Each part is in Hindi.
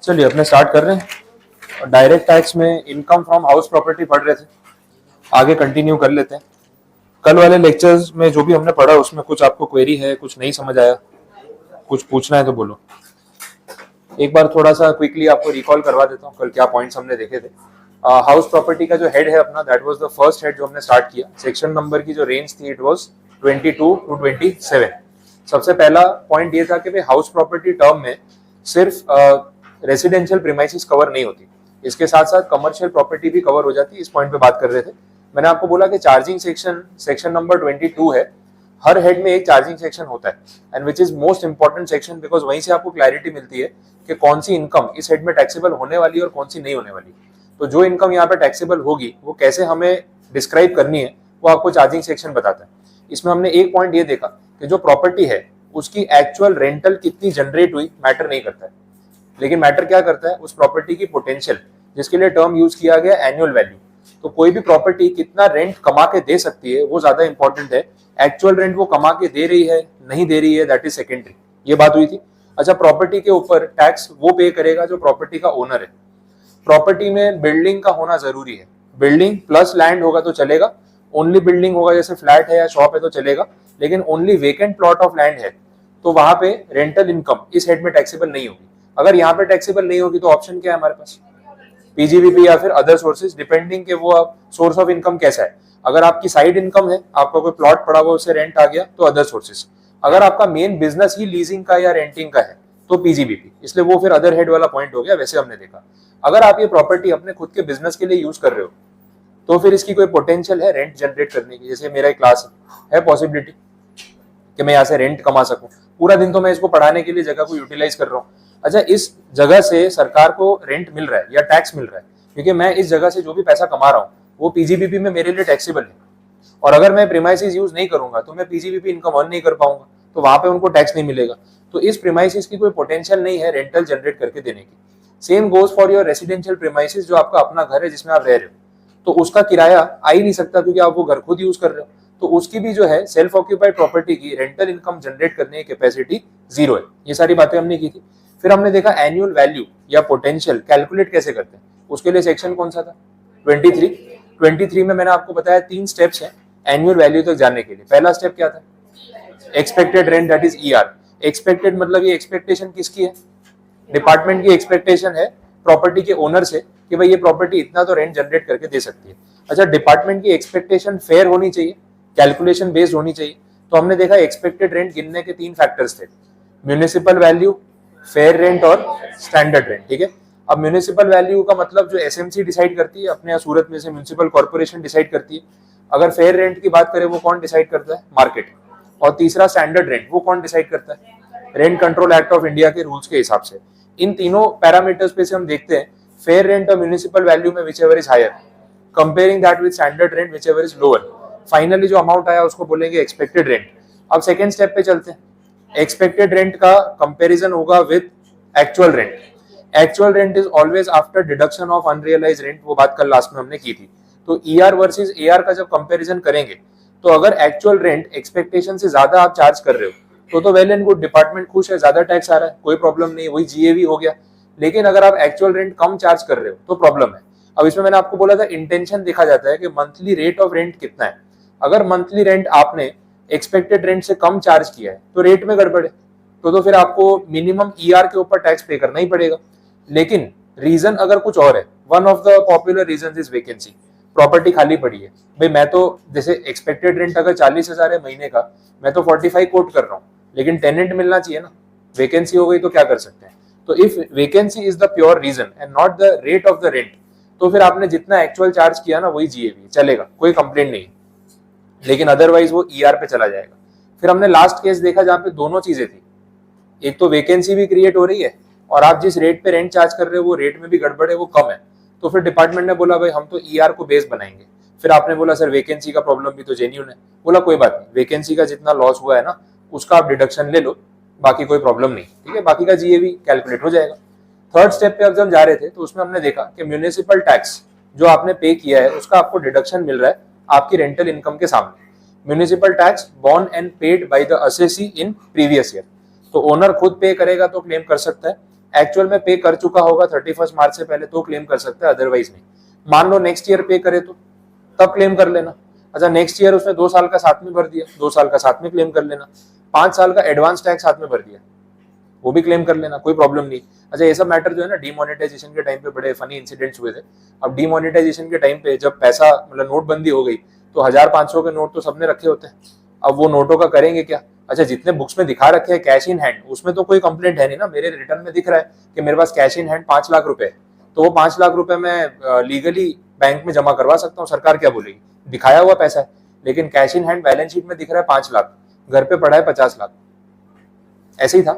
चलिए अपने स्टार्ट कर रहे हैं। डायरेक्ट टैक्स में इनकम फ्रॉम हाउस प्रॉपर्टी पढ़ रहे थे, आगे कंटिन्यू कर लेते हैं। कल वाले लेक्चर्स में जो भी हमने पढ़ा उसमें कुछ आपको क्वेरी है, कुछ नहीं समझ आया, कुछ पूछना है तो बोलो। एक बार थोड़ा सा क्विकली आपको रिकॉल करवा देता हूँ कल क्या पॉइंट्स हमने देखे थे। हाउस प्रॉपर्टी का जो हेड है अपना, that was the first head जो हमने स्टार्ट किया। सेक्शन नंबर की जो रेंज थी इट वाज 22 टू 27। सबसे पहला पॉइंट ये था कि भाई हाउस प्रॉपर्टी टर्म में सिर्फ रेसिडेंशियल प्रीमाइसेस कवर नहीं होती, इसके साथ साथ कमर्शियल प्रॉपर्टी भी कवर हो जाती है। इस पॉइंट पे बात कर रहे थे। मैंने आपको बोला कि चार्जिंग सेक्शन नंबर 22 है। हर हेड में एक चार्जिंग सेक्शन होता है and which is most important section, because वहीं से आपको क्लैरिटी मिलती है कि कौन सी इनकम इस हेड में टैक्सेबल होने वाली है और कौन सी नहीं होने वाली। तो जो इनकम यहाँ पे टैक्सेबल होगी वो कैसे हमें डिस्क्राइब करनी है वो आपको चार्जिंग सेक्शन बताता है। इसमें हमने एक पॉइंट ये देखा कि जो प्रॉपर्टी है उसकी एक्चुअल रेंटल कितनी जनरेट हुई मैटर नहीं करता है, लेकिन मैटर क्या करता है उस प्रॉपर्टी की पोटेंशियल, जिसके लिए टर्म यूज किया गया एनुअल वैल्यू। तो कोई भी प्रॉपर्टी कितना रेंट कमा के दे सकती है वो ज्यादा इंपॉर्टेंट है। एक्चुअल रेंट वो कमा के दे रही है नहीं दे रही है दैट इज सेकेंडरी। ये बात हुई थी। अच्छा, प्रॉपर्टी के ऊपर टैक्स वो पे करेगा जो प्रॉपर्टी का ओनर है। प्रॉपर्टी में बिल्डिंग का होना जरूरी है। बिल्डिंग प्लस लैंड होगा तो चलेगा, ओनली बिल्डिंग होगा जैसे फ्लैट है या शॉप है तो चलेगा, लेकिन only vacant plot of land है तो वहां पे रेंटल इनकम इस हेड में टैक्सेबल नहीं होगी। अगर यहाँ पे टैक्सेबल नहीं होगी तो ऑप्शन क्या है हमारे पास, पीजीबीपी या फिर अदर सोर्सेज, डिपेंडिंग के वो सोर्स ऑफ इनकम कैसा है। अगर आपकी साइड इनकम है, आपका कोई प्लॉट पड़ा हुआ उससे रेंट आ गया तो अदर सोर्सेज। अगर आपका मेन बिजनेस ही लीजिंग का या रेंटिंग का है तो पीजीबीपी, इसलिए वो फिर अदर हेड वाला पॉइंट हो गया। वैसे हमने देखा अगर आप ये प्रॉपर्टी अपने खुद के बिजनेस के लिए यूज कर रहे हो तो फिर इसकी कोई पोटेंशियल है रेंट जनरेट करने की। जैसे मेरा एक क्लास है पॉसिबिलिटी कि मैं यहाँ से रेंट कमा सकूं, पूरा दिन तो मैं इसको पढ़ाने के लिए जगह को यूटिलाइज कर रहा हूँ। अच्छा, इस जगह से सरकार को रेंट मिल रहा है या टैक्स मिल रहा है, क्योंकि मैं इस जगह से जो भी पैसा कमा रहा हूँ वो पीजीबीपी में मेरे लिए टैक्सेबल है। और अगर मैं प्रीमाइसिस यूज नहीं करूंगा तो मैं पीजीबीपी इनकम अर्न नहीं कर पाऊंगा, तो वहां पे उनको टैक्स नहीं मिलेगा। तो इस प्रीमाइसिस की कोई पोटेंशियल नहीं है रेंटल जनरेट करके देने की। Same goes for your residential premises, जो आपका अपना घर है जिसमें आप रह रहे हो, तो उसका किराया आ ही नहीं सकता क्योंकि आप वो घर खुद यूज कर रहे हो। तो उसकी भी जो है सेल्फ ऑक्यूपाइड प्रॉपर्टी की रेंटल इनकम जनरेट करने की कैपेसिटी जीरो है। ये सारी बातें हमने की थी। फिर हमने देखा एनुअल वैल्यू या पोटेंशियल कैलकुलेट कैसे करते हैं, उसके लिए सेक्शन कौन सा था, 23 में मैंने आपको बताया 3 स्टेप्स हैं एनुअल वैल्यू तक जाने के लिए। पहला स्टेप क्या था, expected rent that is ER. Expected मतलब ये एक्सपेक्टेशन किसकी है, डिपार्टमेंट की एक्सपेक्टेशन है प्रॉपर्टी के ओनर से कि भाई ये प्रॉपर्टी इतना तो रेंट जनरेट करके दे सकती है। अच्छा, डिपार्टमेंट की एक्सपेक्टेशन फेयर होनी चाहिए, कैलकुलेशन बेस्ड होनी चाहिए। तो हमने देखा एक्सपेक्टेड रेंट गिनने के 3 फैक्टर्स थे, म्यूनिसिपल वैल्यू, फेयर रेंट और स्टैंडर्ड रेंट। ठीक है, अब म्यूनिसिपल वैल्यू का मतलब जो एसएमसी डिसाइड करती है, अपने यहाँ सूरत में से म्यूनिसिपल कॉर्पोरेशन डिसाइड करती है। अगर फेयर रेंट की बात करें वो कौन डिसाइड करता है, मार्केट। और तीसरा स्टैंडर्ड रेंट, वो कौन डिसाइड करता है, rent control act of India के रूल्स के हिसाब से। इन तीनों पैरामीटर्स पे से हम देखते हैं फेयर रेंट और म्यूनिसिपल वैल्यू में whichever is higher, comparing that with standard rent whichever is lower. Finally जो अमाउंट आया उसको बोलेंगे एक्सपेक्टेड रेंट। अब सेकेंड स्टेप पे चलते हैं। एक्सपेक्टेड रेंट का कंपेरिजन होगा with actual rent. Actual rent is always after deduction of unrealise rent, वो बात कल लास्ट में हमने की थी। तो ईआर वर्सेस एआर का जब कंपैरिजन करेंगे तो अगर एक्चुअल रेंट एक्सपेक्टेशन से ज्यादा आप चार्ज कर रहे हो तो वेल एंड गुड, डिपार्टमेंट खुश है, ज्यादा टैक्स आ रहा है, कोई प्रॉब्लम नहीं, वही जीएवी हो गया। लेकिन अगर आप एक्चुअल रेंट कम चार्ज कर रहे हो तो प्रॉब्लम है। अब इसमें मैंने आपको बोला था इंटेंशन देखा जाता है कि मंथली रेट ऑफ रेंट कितना है। अगर मंथली रेंट आपने एक्सपेक्टेड रेंट से कम चार्ज किया है तो रेट में गड़बड़ है, तो फिर आपको मिनिमम ईआर के ऊपर टैक्स पे करना ही पड़ेगा। लेकिन रीजन अगर कुछ और है, one of the popular reason is vacancy. Property खाली पड़ी है भाई, मैं तो जैसे एक्सपेक्टेड रेंट अगर 40,000 है महीने का, मैं तो 45 कोट कर रहा हूँ, लेकिन टेनेंट मिलना चाहिए ना। वैकेंसी हो गई तो क्या कर सकते हैं। तो if vacancy is the pure reason and not the rate of the rent, तो फिर आपने जितना एक्चुअल चार्ज किया ना वही जीएवी चलेगा, कोई कंप्लेंट नहीं। लेकिन अदरवाइज वो ईआर पे चला जाएगा। फिर हमने लास्ट केस देखा जहां पे दोनों चीजें थी, एक तो वैकेंसी भी क्रिएट हो रही है और आप जिस रेट पे रेंट चार्ज कर रहे हो वो रेट में भी गड़बड़ है, वो कम है। तो फिर डिपार्टमेंट ने बोला भाई हम तो ईआर को बेस बनाएंगे। फिर आपने बोला सर वैकेंसी का प्रॉब्लम भी तो जेन्युइन है। बोला कोई बात नहीं, वैकेंसी का जितना लॉस हुआ है ना उसका आप डिडक्शन ले लो, बाकी कोई प्रॉब्लम नहीं। ठीक है, बाकी का जीएवी कैलकुलेट हो जाएगा। थर्ड स्टेप पे अब जब जा रहे थे तो उसमें हमने देखा कि म्यूनिसिपल टैक्स जो आपने पे किया है उसका आपको डिडक्शन मिल रहा है आपकी रेंटल इनकम के सामने। Municipal tax born and paid by the assessee in previous year, तो ओनर खुद पे करेगा तो क्लेम कर सकता है, एक्चुअल में पे कर चुका होगा 31 मार्च से पहले तो क्लेम कर सकता है, अदरवाइज नहीं। मान लो नेक्स्ट ईयर पे करे तो तब क्लेम कर लेना। अच्छा नेक्स्ट ईयर उसने 2 साल का साथ में भर दिया, 2 साल का साथ में क्लेम कर लेना। 5 साल का एडवांस टैक्स साथ में भर दिया, वो भी क्लेम कर लेना, कोई प्रॉब्लम नहीं। अच्छा ये सब मैटर जो है ना डीमोनेटाइजेशन के टाइम पे बड़े फनी इंसिडेंट्स हुए थे। अब डीमोनेटाइजेशन के टाइम पे जब पैसा मतलब नोटबंदी हो गई तो 1000-500 के नोट तो सबने रखे होते हैं। अब वो नोटों का करेंगे क्या? अच्छा जितने बुक्स में दिखा रखे हैं कैश इन हैंड, उसमें तो कोई कंप्लेंट है नहीं ना। मेरे रिटर्न में दिख रहा है कि मेरे पास कैश इन हैंड 5 लाख रुपए है, तो वो 5 लाख रुपए मैं लीगली बैंक में जमा करवा सकता हूँ, सरकार क्या बोलेगी? दिखाया हुआ पैसा है। लेकिन cash in hand balance sheet में दिख रहा है 5 लाख, घर पे पड़ा है 50 लाख, ऐसे ही था।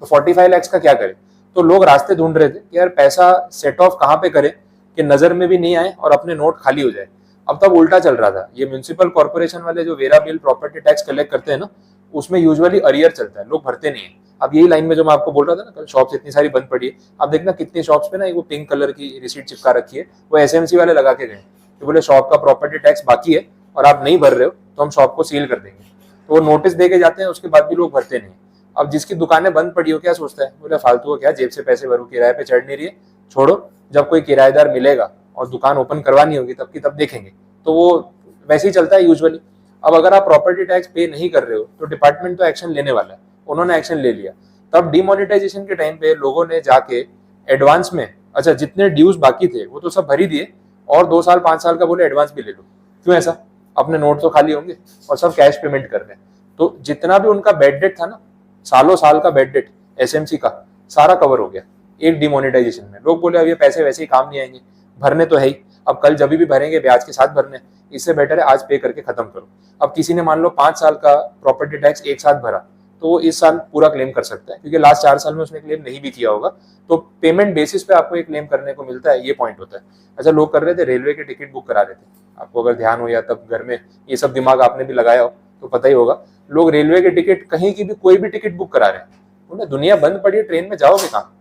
तो 45 लाख का क्या करे? तो लोग रास्ते ढूंढ रहे थे कि यार पैसा सेट ऑफ कहाँ पे करे कि नजर में भी नहीं आए और अपने नोट खाली हो जाए। अब तब उल्टा चल रहा था। ये म्युनिसिपल कॉर्पोरेशन वाले जो vera bill property tax collect करते हैं ना, उसमें यूजुअली अरियर चलता है, लोग भरते नहीं है। अब यही लाइन में जो मैं आपको बोल रहा था ना, कल शॉप्स इतनी सारी बंद पड़ी है। अब देखना कितनी शॉप्स पे ना वो पिंक कलर की रिसीट चिपका रखी है, वो एसएमसी वाले लगा के गए कि बोले शॉप का प्रॉपर्टी टैक्स बाकी है और आप नहीं भर रहे हो तो हम शॉप को सील कर देंगे। तो वो नोटिस दे के जाते हैं, उसके बाद भी लोग भरते नहीं। अब जिसकी दुकानें बंद पड़ी हो क्या सोचता है? बोले फालतू हो क्या, जेब से पैसे भरू, किराए पे चढ़ नहीं रही है, छोड़ो, जब कोई किराएदार मिलेगा और दुकान ओपन करवानी होगी तब की तब देखेंगे। तो वो वैसे ही चलता है यूजुअली। अब अगर आप प्रॉपर्टी टैक्स पे नहीं कर रहे हो तो डिपार्टमेंट तो एक्शन लेने वाला है, उन्होंने एक्शन ले लिया। तब डिमोनेटाइजेशन के टाइम पे लोगों ने जाके एडवांस में, अच्छा जितने ड्यूज बाकी थे वो तो सब भर ही दिए और 2 साल 5 साल का बोले एडवांस भी ले लो। क्यों ऐसा? अपने नोट तो खाली होंगे और सब कैश पेमेंट कर रहे हैं। तो जितना भी उनका बैड डेट था ना, सालों साल का बैड डेट एसएमसी का, सारा कवर हो गया एक डिमोनेटाइजेशन में। लोग बोले अब ये पैसे वैसे ही काम नहीं आएंगे, भरने तो है ही, अब कल जब भी भरेंगे ब्याज के साथ भरने, इससे बेटर है आज पे करके खत्म करो। अब किसी ने मान लो 5 साल का प्रॉपर्टी टैक्स एक साथ भरा तो वो इस साल पूरा क्लेम कर सकता है, क्योंकि लास्ट 4 साल में उसने क्लेम नहीं भी किया होगा। तो पेमेंट बेसिस पे आपको एक क्लेम करने को मिलता है, ये पॉइंट होता है। अच्छा लोग कर रहे थे रेलवे के टिकट बुक करा रहे थे, आपको अगर ध्यान हो या तब घर में ये सब दिमाग आपने भी लगाया हो तो पता ही होगा। लोग रेलवे के टिकट, कहीं की भी कोई भी टिकट बुक करा रहे हैं। बोले दुनिया बंद पड़ी है, ट्रेन में जाओगे कहाँ?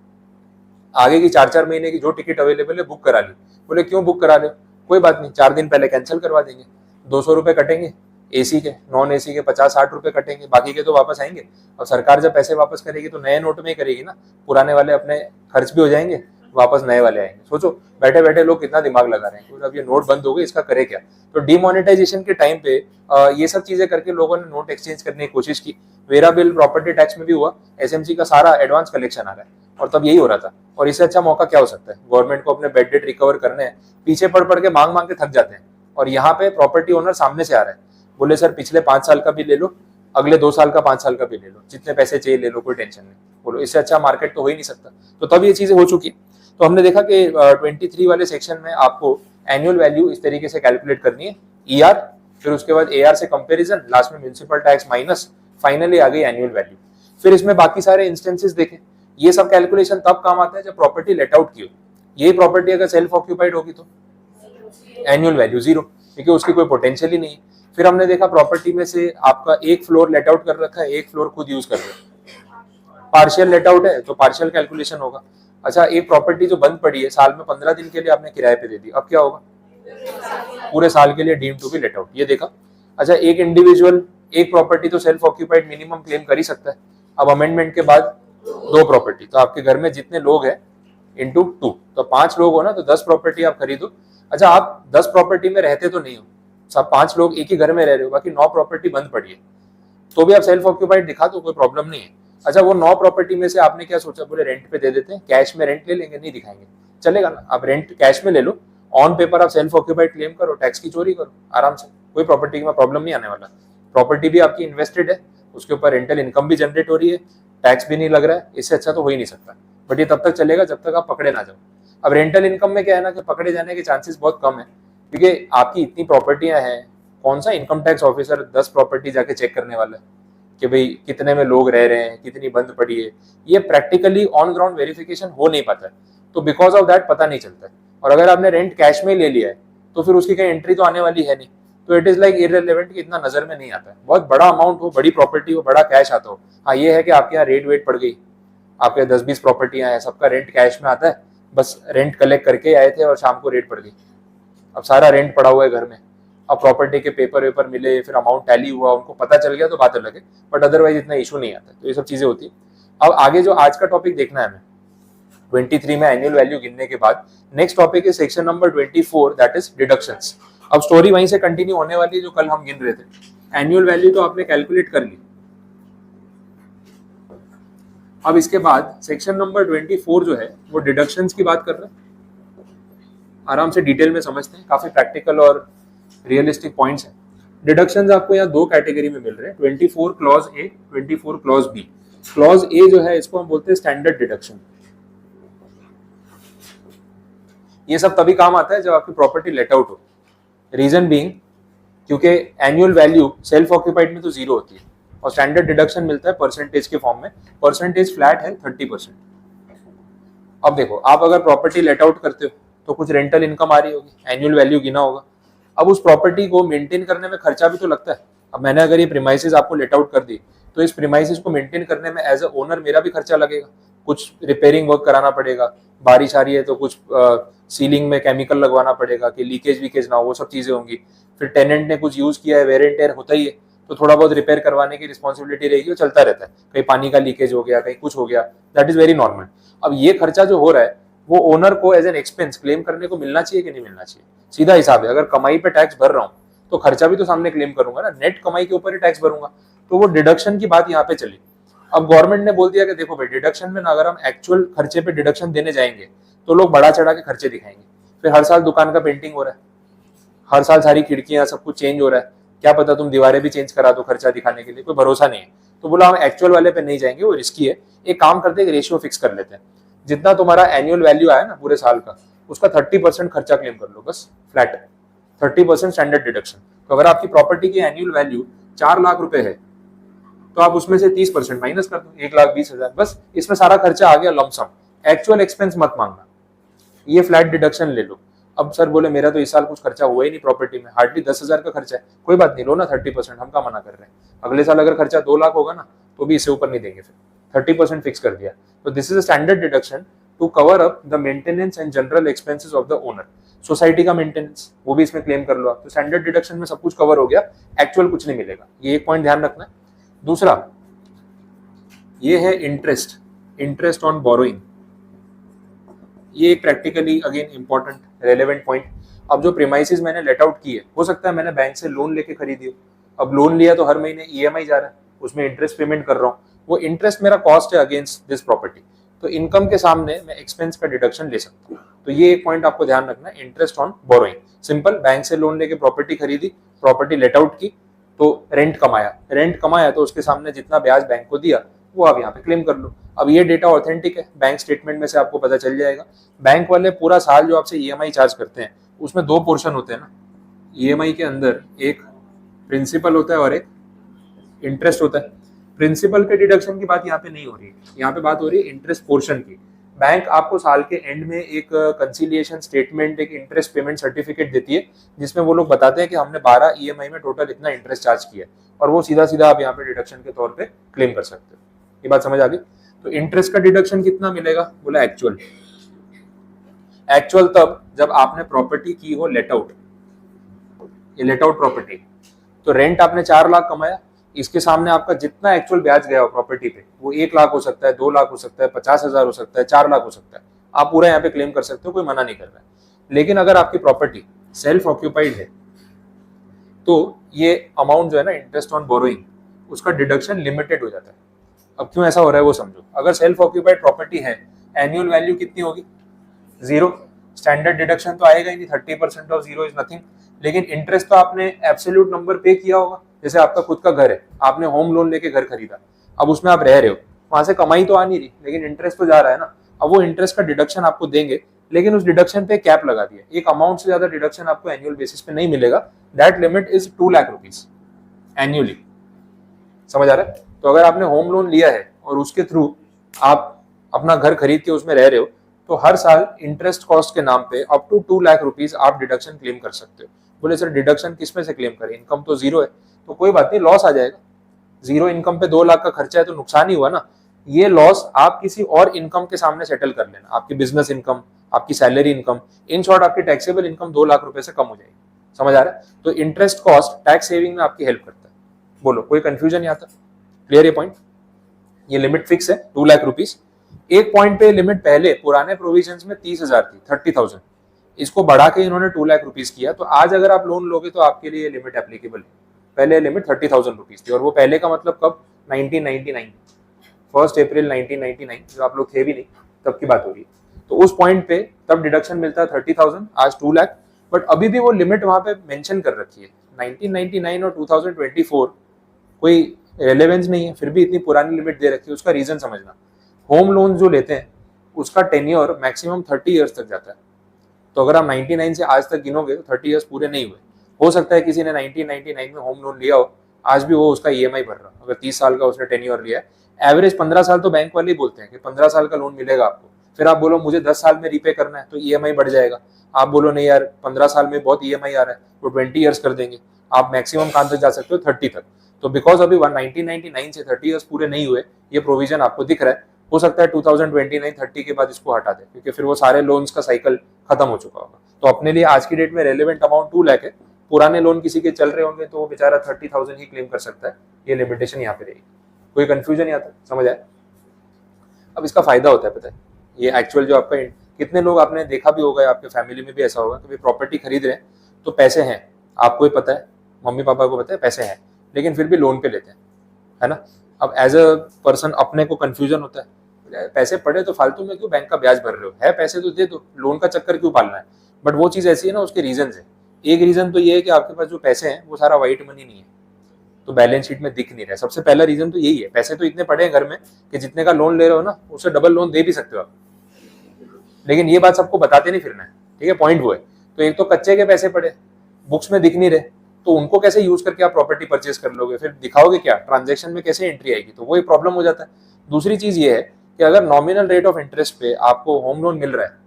आगे की 4-4 महीने की जो टिकट अवेलेबल है बुक करा ली। बोले क्यों बुक करा रहे हो? कोई बात नहीं, 4 दिन पहले कैंसिल करवा देंगे, 200 रुपए कटेंगे एसी के, नॉन एसी के 50-60 रुपए कटेंगे, बाकी के तो वापस आएंगे। और सरकार जब पैसे वापस करेगी तो नए नोट में ही करेगी ना, पुराने वाले अपने खर्च भी हो जाएंगे, वापस नए वाले आएंगे। सोचो बैठे बैठे लोग कितना दिमाग लगा रहे हैं, अब ये नोट बंद हो गए इसका करे क्या? तो डिमोनेटाइजेशन के टाइम पे ये सब चीजें करके लोगों ने नोट एक्सचेंज करने की कोशिश की। वेरा बिल प्रॉपर्टी टैक्स में भी हुआ, एसएमसी का सारा एडवांस कलेक्शन आ रहा है और तब यही हो रहा था। और इससे अच्छा मौका क्या हो सकता है? गवर्नमेंट को अपने बेड डेट रिकवर करने हैं, पीछे पड़ के मांग के थक जाते हैं। और यहाँ पे प्रॉपर्टी ओनर सामने से आ रहा है, बोले सर पिछले 5 साल का भी ले लो, अगले 2 साल का 5 साल का भी ले लो, जितने पैसे चाहिए ले लो, कोई टेंशन नहीं। बोलो इससे अच्छा मार्केट तो हो ही नहीं सकता। तो तब ये चीजें हो चुकी। तो हमने देखा कि 23 वाले सेक्शन में आपको एनुअल वैल्यू इस तरीके से कैलकुलेट करनी है, ईआर, फिर उसके बाद एआर से कंपैरिजन, लास्ट में म्युनिसिपल टैक्स माइनस, फाइनली आ गई एनुअल वैल्यू। फिर इसमें बाकी सारे इंस्टेंसेस देखें। ये सब कैलकुलेशन तब काम आता है जब प्रॉपर्टी लेट आउट की हो। यही प्रॉपर्टी अगर सेल्फ ऑक्यूपाइड होगी तो एनुअल वैल्यू 0, क्योंकि उसकी कोई पोटेंशियल ही नहीं है। फिर हमने देखा प्रॉपर्टी में से आपका एक फ्लोर लेट आउट कर रखा है, एक फ्लोर खुद यूज कर रहे हैं, पार्शियल लेट आउट है तो पार्शियल कैलकुलेशन होगा। अच्छा एक प्रॉपर्टी जो बंद पड़ी है, साल में 15 दिन के लिए आपने किराए पे दे दी, अब क्या होगा? पूरे साल के लिए deem to be let out, ये देखा। अच्छा एक इंडिविजुअल एक प्रॉपर्टी तो सेल्फ ऑक्यूपाइड मिनिमम क्लेम कर ही सकता है। अब अमेंडमेंट के बाद 2 प्रॉपर्टी, तो आपके घर में जितने लोग हैं इंटू 2, तो 5 लोग हो ना, तो 10 प्रॉपर्टी आप खरीदो। अच्छा आप 10 प्रॉपर्टी में रहते तो नहीं हो, सब 5 लोग एक ही घर में रह रहे हो, बाकी 9 प्रॉपर्टी बंद पड़ी है, तो भी आप सेल्फ ऑक्यूपाइड दिखा तो कोई प्रॉब्लम नहीं है। अच्छा वो 9 प्रॉपर्टी में से आपने क्या सोचा, बोले रेंट पे दे देते हैं, कैश में रेंट ले लेंगे, नहीं दिखाएंगे, चलेगा ना? आप रेंट कैश में ले लो, ऑन पेपर आप सेल्फ ऑक्यूपाइड क्लेम करो, टैक्स की चोरी करो आराम से, कोई प्रॉपर्टी में प्रॉब्लम नहीं आने वाला। प्रॉपर्टी भी आपकी इन्वेस्टेड है, उसके ऊपर रेंटल इनकम भी जनरेट हो रही है, टैक्स भी नहीं लग रहा है, इससे अच्छा तो हो ही नहीं सकता। बट ये तब तक चलेगा जब तक आप पकड़े ना जाओ। अब रेंटल इनकम में क्या है ना कि पकड़े जाने के चांसेस बहुत कम है, क्योंकि आपकी इतनी प्रॉपर्टियां हैं, कौन सा इनकम टैक्स ऑफिसर 10 प्रॉपर्टी जाके चेक करने वाला है कि भाई कितने में लोग रह रहे हैं, कितनी बंद पड़ी है? ये प्रैक्टिकली ऑन ग्राउंड वेरिफिकेशन हो नहीं पाता है, तो बिकॉज ऑफ दैट पता नहीं चलता है। और अगर आपने रेंट कैश में ले लिया है तो फिर उसकी कहीं एंट्री तो आने वाली है नहीं, तो इट इज लाइक इररिलेवेंट कि इतना नजर में नहीं आता है। बहुत बड़ा अमाउंट हो, बड़ी प्रॉपर्टी हो, बड़ा कैश आता हो, हाँ ये है कि आपके यहाँ रेट वेट पड़ गई, आपके 10-20 प्रॉपर्टियां हैं, सबका रेंट कैश में आता है, बस रेंट कलेक्ट करके आए थे और शाम को रेट पड़ गई, अब सारा रेंट पड़ा हुआ है घर में, अब प्रॉपर्टी के पेपर वेपर मिले, फिर अमाउंट टैली हुआ, उनको पता चल गया तो बात अलग है, बट अदरवाइज इतना इशू नहीं आता। तो ये सब चीजें होती है। अब आगे जो आज का टॉपिक देखना है हमें, 23 में एनुअल वैल्यू गिनने के बाद नेक्स्ट टॉपिक है section number 24, that is deductions. अब स्टोरी वहीं से कंटिन्यू होने वाली है जो कल हम गिन रहे थे। एनुअल वैल्यू तो आपने कैलकुलेट कर ली। अब इसके बाद सेक्शन नंबर 24 जो है वो डिडक्शंस की बात कर रहा है। आराम से डिटेल में समझते हैं, काफी प्रैक्टिकल और रियलिस्टिक पॉइंट्स हैं। डिडक्शंस आपको यहाँ दो कैटेगरी में मिल रहे हैं, 24 clause A, 24 clause B. Clause A जो है इसको हम बोलते हैं स्टैंडर्ड डिडक्शन। ये सब तभी काम आता है जब आपकी प्रॉपर्टी लेट आउट हो। रीजन बीइंग क्योंकि एनुअल वैल्यू सेल्फ ऑक्यूपाइड में तो जीरो होती है और स्टैंडर्ड डिडक्शन मिलता है परसेंटेज के फॉर्म में। परसेंटेज फ्लैट है 30%। अब देखो, आप अगर प्रॉपर्टी लेट आउट करते हो तो कुछ रेंटल इनकम आ रही होगी, एनुअल वैल्यू गिना होगा। अब उस प्रॉपर्टी को मेंटेन करने में खर्चा भी तो लगता है। अब मैंने अगर ये प्रीमाइसेस आपको लेट आउट कर दी तो इस प्रीमाइसेस को मेंटेन करने में एज अ ओनर मेरा भी खर्चा लगेगा। कुछ रिपेयरिंग वर्क कराना पड़ेगा, बारिश आ रही है तो कुछ सीलिंग में केमिकल लगवाना पड़ेगा कि लीकेज वीकेज ना हो, वो सब चीजें होंगी। फिर टेनेंट ने कुछ यूज किया है, वेयर एंड टेयर होता ही है, तो थोड़ा बहुत रिपेयर करवाने की रिस्पॉन्सिबिलिटी रहेगी, वो चलता रहता है। कहीं पानी का लीकेज हो गया, कहीं कुछ हो गया, दैट इज वेरी नॉर्मल। अब ये खर्चा जो हो रहा है वो ओनर को एज एन एक्सपेंस क्लेम करने को मिलना चाहिए कि नहीं मिलना चाहिए? सीधा हिसाब है, अगर कमाई पे टैक्स भर रहा हूँ तो खर्चा भी तो सामने क्लेम करूंगा ना, नेट कमाई के ऊपर ही टैक्स भरूंगा। तो वो डिडक्शन की बात यहाँ पे चली। अब गवर्नमेंट ने बोल दिया कि देखो भाई, डिडक्शन में ना अगर हम एक्चुअल खर्चे पे डिडक्शन देने जाएंगे तो लोग बढ़ा चढ़ा के खर्चे दिखाएंगे। फिर हर साल दुकान का पेंटिंग हो रहा है, हर साल सारी खिड़कियां सब कुछ चेंज हो रहा है, क्या पता तुम दीवारें भी चेंज करा दो खर्चा दिखाने के लिए, कोई भरोसा नहीं है। तो बोला हम एक्चुअल वाले पे नहीं जाएंगे, वो रिस्की है। एक काम करते हैं, रेशियो फिक्स कर लेते हैं। जितना तुम्हारा एनुअल वैल्यू आया ना पूरे साल का, उसका 30% खर्चा क्लेम कर लो, बस फ्लैट 30% स्टैंडर्ड डिडक्शन। तो अगर आपकी प्रॉपर्टी की एनुअल वैल्यू 4 लाख रुपए है तो आप उसमें से 30% माइनस कर दो, 1,20,000, बस इसमें सारा खर्चा आ गया लमसम। एक्चुअल एक्सपेंस मत मांगना, ये फ्लैट डिडक्शन ले लो। अब सर बोले मेरा तो इस साल कुछ खर्चा हुआ ही नहीं प्रॉपर्टी में, हार्डली 10,000 का खर्चा है। कोई बात नहीं, लो ना 30%, हम क्या मना कर रहे हैं। अगले साल अगर खर्चा 2 लाख होगा ना तो भी इससे ऊपर नहीं देंगे, फिर 30% फिक्स कर दिया। तो this is a standard deduction to cover up the maintenance and general expenses of the owner. Society का मेंटेनेंस वो भी इसमें क्लेम कर लो आप। तो स्टैंडर्ड डिडक्शन में सब कुछ कवर हो गया, एक्चुअल कुछ नहीं मिलेगा। ये एक पॉइंट ध्यान रखना है। दूसरा ये है इंटरेस्ट, इंटरेस्ट ऑन बोरोइंग। ये एक practically again important relevant point. अब जो प्रीमाइसेस मैंने लेट आउट की है, हो सकता है मैंने बैंक से लोन लेके खरीदी हो। अब लोन लिया तो हर महीने ईएमआई जा रहा है, उसमें इंटरेस्ट पेमेंट कर रहा हूँ, वो इंटरेस्ट मेरा कॉस्ट है अगेंस्ट दिस प्रॉपर्टी। तो इनकम के सामने मैं एक्सपेंस का डिडक्शन ले सकता हूँ। तो ये एक पॉइंट आपको ध्यान रखना है, interest on borrowing. Simple, bank से लोन लेके प्रॉपर्टी खरीदी, प्रॉपर्टी लेट आउट की, तो रेंट कमाया तो उसके सामने जितना ब्याज बैंक को दिया वो आप यहाँ पे क्लेम कर लो। अब ये डेटा ऑथेंटिक है, बैंक स्टेटमेंट में से आपको पता चल जाएगा। बैंक वाले पूरा साल जो आपसे ईएमआई चार्ज करते हैं उसमें 2 पोर्शन होते हैं ना, ईएमआई के अंदर एक प्रिंसिपल होता है और एक इंटरेस्ट होता है। प्रिंसिपल के डिडक्शन की बात यहाँ पे नहीं हो रही है, यहाँ पे बात हो रही है इंटरेस्ट पोर्शन की। बैंक आपको साल के एंड में एक कंसिलिएशन स्टेटमेंट, एक इंटरेस्ट पेमेंट सर्टिफिकेट देती है जिसमें वो लोग बताते हैं कि हमने 12 ईएमआई में टोटल इतना इंटरेस्ट चार्ज किया है, और वो सीधा सीधा आप यहाँ पे डिडक्शन के तौर पे क्लेम कर सकते हो। ये बात समझ आ गई? तो इंटरेस्ट का डिडक्शन कितना मिलेगा? बोला एक्चुअल। एक्चुअल तब जब आपने प्रॉपर्टी की हो लेट आउट, ये लेट आउट प्रॉपर्टी। तो रेंट आपने 4 लाख कमाया, इसके सामने आपका जितना एक्चुअल ब्याज गया हो प्रॉपर्टी पे, वो 1 लाख हो सकता है, 2 लाख हो सकता है, 50,000 हो सकता है, 4 लाख हो सकता है। आप पूरा यहाँ पे क्लेम कर सकते हो, कोई मना नहीं कर रहा है। लेकिन अगर आपकी प्रॉपर्टी सेल्फ ऑक्यूपाइड है तो ये अमाउंट जो है ना, इंटरेस्ट ऑन बोरोइंग, उसका डिडक्शन लिमिटेड हो जाता है। अब क्यों ऐसा हो रहा है वो समझो। अगर सेल्फ ऑक्यूपाइड प्रॉपर्टी है, एनुअल वैल्यू कितनी होगी? 0। स्टैंडर्ड डिडक्शन तो आएगा ही नहीं, 30% ऑफ 0 इज नथिंग। लेकिन इंटरेस्ट तो आपने एब्सोल्यूट नंबर पे किया होगा। जैसे आपका खुद का घर है, आपने होम लोन लेके घर खरीदा, अब उसमें आप रह रहे हो, वहां से कमाई तो आ नहीं रही लेकिन इंटरेस्ट तो जा रहा है ना। अब वो इंटरेस्ट का डिडक्शन आपको देंगे, लेकिन उस डिडक्शन पे कैप लगा दिया, एक अमाउंट से ज्यादा डिडक्शन आपको एनुअल बेसिस पे नहीं मिलेगा। That limit is 2 lakh rupees annually. समझ आ रहा है? तो अगर आपने होम लोन लिया है और उसके थ्रू आप अपना घर खरीद के उसमें रह रहे हो, तो हर साल इंटरेस्ट कॉस्ट के नाम पे अप टू 2 लाख रुपीज आप डिडक्शन क्लेम कर सकते हो। बोले सर डिडक्शन किसमें से क्लेम करें, इनकम तो 0 है। तो कोई बात नहीं, लॉस आ जाएगा। 0 इनकम पे 2 लाख का खर्चा है तो नुकसान ही हुआ ना। ये लॉस आप किसी और इनकम के सामने सेटल कर लेना, आपकी बिजनेस इनकम, आपकी सैलरी इनकम, इन शॉर्ट आपकी टैक्सेबल इनकम 2 लाख रुपए से कम हो जाएगी। समझ आ रहा है? तो इंटरेस्ट कॉस्ट टैक्स सेविंग में आपकी हेल्प करता है। बोलो कोई कंफ्यूजन यहाँ तक? क्लियर ये पॉइंट? ये लिमिट फिक्स है 2 लाख रुपीज। एक पॉइंट पे लिमिट पहले पुराने प्रोविजंस में 30,000 थी, 30,000, इसको बढ़ा के इन्होंने 2 लाख रुपीज किया। तो आज अगर आप लोन लोगे तो आपके लिए लिमिट एप्लीकेबल है। पहले लिमिट 30,000 रुपीज थी, और वो पहले का मतलब कब, 1999, 1 अप्रैल 1999, जो आप लोग थे भी नहीं तब की बात हो रही है। तो उस पॉइंट पे तब डिडक्शन मिलता है 30,000, आज 2 लाख। बट अभी भी वो लिमिट वहां पे मेंशन कर रखी है। 1999 और 2024 कोई रेलेवेंस नहीं है, फिर भी इतनी पुरानी लिमिट दे रखी है। उसका रीजन समझना, होम लोन जो लेते हैं उसका टेन्योर मैक्सिमम 30 ईयर्स तक जाता है। तो अगर आप 99 से आज तक गिनोगे तो 30 ईयर्स पूरे नहीं हुए। हो सकता है किसी ने 1999 में होम लोन लिया हो, आज भी वो उसका ईएमआई भर रहा, अगर 30 साल का उसने टेन्योर लिया है। एवरेज 15 साल तो बैंक वाले ही बोलते हैं कि 15 साल का लोन मिलेगा आपको। फिर आप बोलो मुझे 10 साल में रीपे करना है तो ईएमआई बढ़ जाएगा। आप बोलो नहीं यार 15 साल में बहुत ईएमआई आ रहा है, वो 20 ईयर्स कर देंगे। आप मैक्सिमम कहाँ तक जा सकते हो, 30 तक। तो बिकॉज अभी 1999 से 30 ईयर्स पूरे नहीं हुए, ये प्रोविजन आपको दिख रहा है। हो सकता है 2029-30 के बाद इसको हटा दे, क्योंकि फिर वो सारे लोन्स का साइकिल खत्म हो चुका होगा। तो अपने लिए आज की डेट में रेलेवेंट अमाउंट 2 लाख है। पुराने लोन किसी के चल रहे होंगे तो वो बेचारा 30,000 ही क्लेम कर सकता है। ये लिमिटेशन यहाँ पे रहेगी। कोई कंफ्यूजन यहाँ तक समझ आए? अब इसका फायदा होता है, पता है, ये एक्चुअल जो आपका, कितने लोग आपने देखा भी होगा, आपके फैमिली में भी ऐसा होगा कि प्रॉपर्टी खरीद रहे हैं तो पैसे हैं, आपको ही पता है, मम्मी पापा को पता है पैसे हैं, लेकिन फिर भी लोन पे लेते हैं, है ना। अब एज अ पर्सन अपने को कंफ्यूजन होता है, पैसे पड़े तो फालतू में क्यों बैंक का ब्याज भर रहे हो, है पैसे तो दे दो, लोन का चक्कर क्यों पालना है। बट वो चीज़ ऐसी है ना, उसके रीजन है। एक रीजन तो ये है कि आपके पास जो पैसे हैं वो सारा व्हाइट मनी नहीं है, तो बैलेंस शीट में दिख नहीं रहा है। सबसे पहला रीजन तो यही है, पैसे तो इतने पड़े हैं घर में कि जितने का लोन ले रहे हो ना उससे डबल लोन दे भी सकते हो आप, लेकिन ये बात सबको बताते नहीं फिरना है, ठीक है, पॉइंट वो है। तो एक तो कच्चे के पैसे पड़े, बुक्स में दिख नहीं रहे, तो उनको कैसे यूज करके आप प्रॉपर्टी परचेज कर लोगे, फिर दिखाओगे क्या, ट्रांजैक्शन में कैसे एंट्री आएगी, तो वो एक प्रॉब्लम हो जाता है। दूसरी चीज ये है कि अगर नॉमिनल रेट ऑफ इंटरेस्ट पे आपको होम लोन मिल रहा है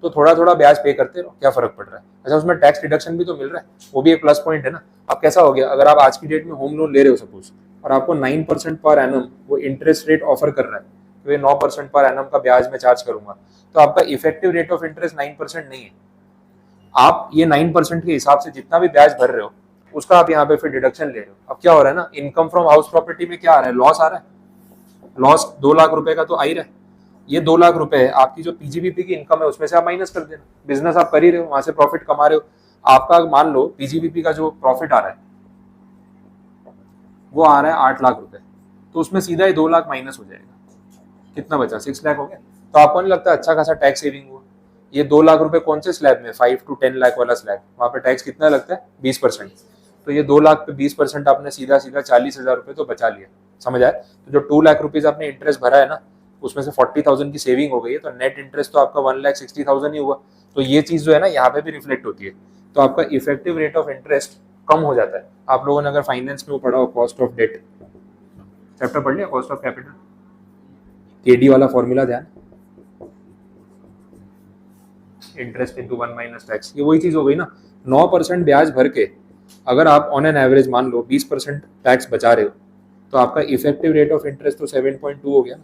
तो थोड़ा थोड़ा ब्याज पे करते रहो, क्या फर्क पड़ रहा है। अच्छा, उसमें टैक्स डिडक्शन भी तो मिल रहा है, वो भी एक प्लस पॉइंट है ना। अब कैसा हो गया, अगर आप आज की डेट में होम लोन ले रहे हो सपोज, और आपको 9% पर एनम वो इंटरेस्ट रेट ऑफर कर रहा है, तो ये 9% पर एनम का ब्याज मैं चार्ज करूंगा, तो आपका इफेक्टिव रेट ऑफ इंटरेस्ट 9% नहीं है। आप ये 9% के हिसाब से जितना भी ब्याज भर रहे हो उसका आप यहाँ पे फिर डिडक्शन ले रहे हो। अब क्या हो रहा है ना, इनकम फ्रॉम हाउस प्रॉपर्टी में क्या आ रहा है, लॉस आ रहा है, लॉस 2 लाख रुपए का तो आ ही रहा है। ये 2 लाख रुपए आपकी जो पीजीबीपी की इनकम है उसमें से आप माइनस कर देना, बिजनेस आप कर ही रहे हो, वहां से प्रॉफिट कमा रहे हो। आपका मान लो पीजीबीपी का जो प्रॉफिट आ रहा है वो आ रहा है 8 लाख रुपए, तो उसमें सीधा ही 2 लाख माइनस हो जाएगा, कितना बचा, 6 लाख हो गया। तो आपको नहीं लगता अच्छा खासा टैक्स सेविंग हुआ। ये 2 लाख रुपए कौन से स्लैब में, 5 to 10 लाख वाला स्लैब, वहां पे टैक्स कितना लगता है, 20%। तो ये 2 लाख पे 20% आपने सीधा सीधा 40,000 रुपए तो बचा लिया, समझ आए। तो जो 2 लाख रुपीज आपने इंटरेस्ट भरा है ना, उसमें से 40,000 की सेविंग हो गई है, तो नेट इंटरेस्ट तो आपका 1,60,000 ही हुआ। तो ये चीज जो है ना यहाँ पे भी रिफ्लेक्ट होती है, तो आपका इफेक्टिव रेट ऑफ इंटरेस्ट कम हो जाता है। आप लोगों ने अगर फाइनेंस में वो पढ़ा हो, कॉस्ट ऑफ डेट चैप्टर पढ़ लिया, कॉस्ट ऑफ कैपिटल, केडी वाला फॉर्मूला ध्यान, इंटरेस्ट इनटू 1 माइनस टैक्स, ये वही चीज हो गई ना। 9% ब्याज भर के अगर आप ऑन एन एवरेज मान लो 20% टैक्स बचा रहे हो, तो आपका इफेक्टिव रेट ऑफ इंटरेस्ट तो 7.2 हो गया,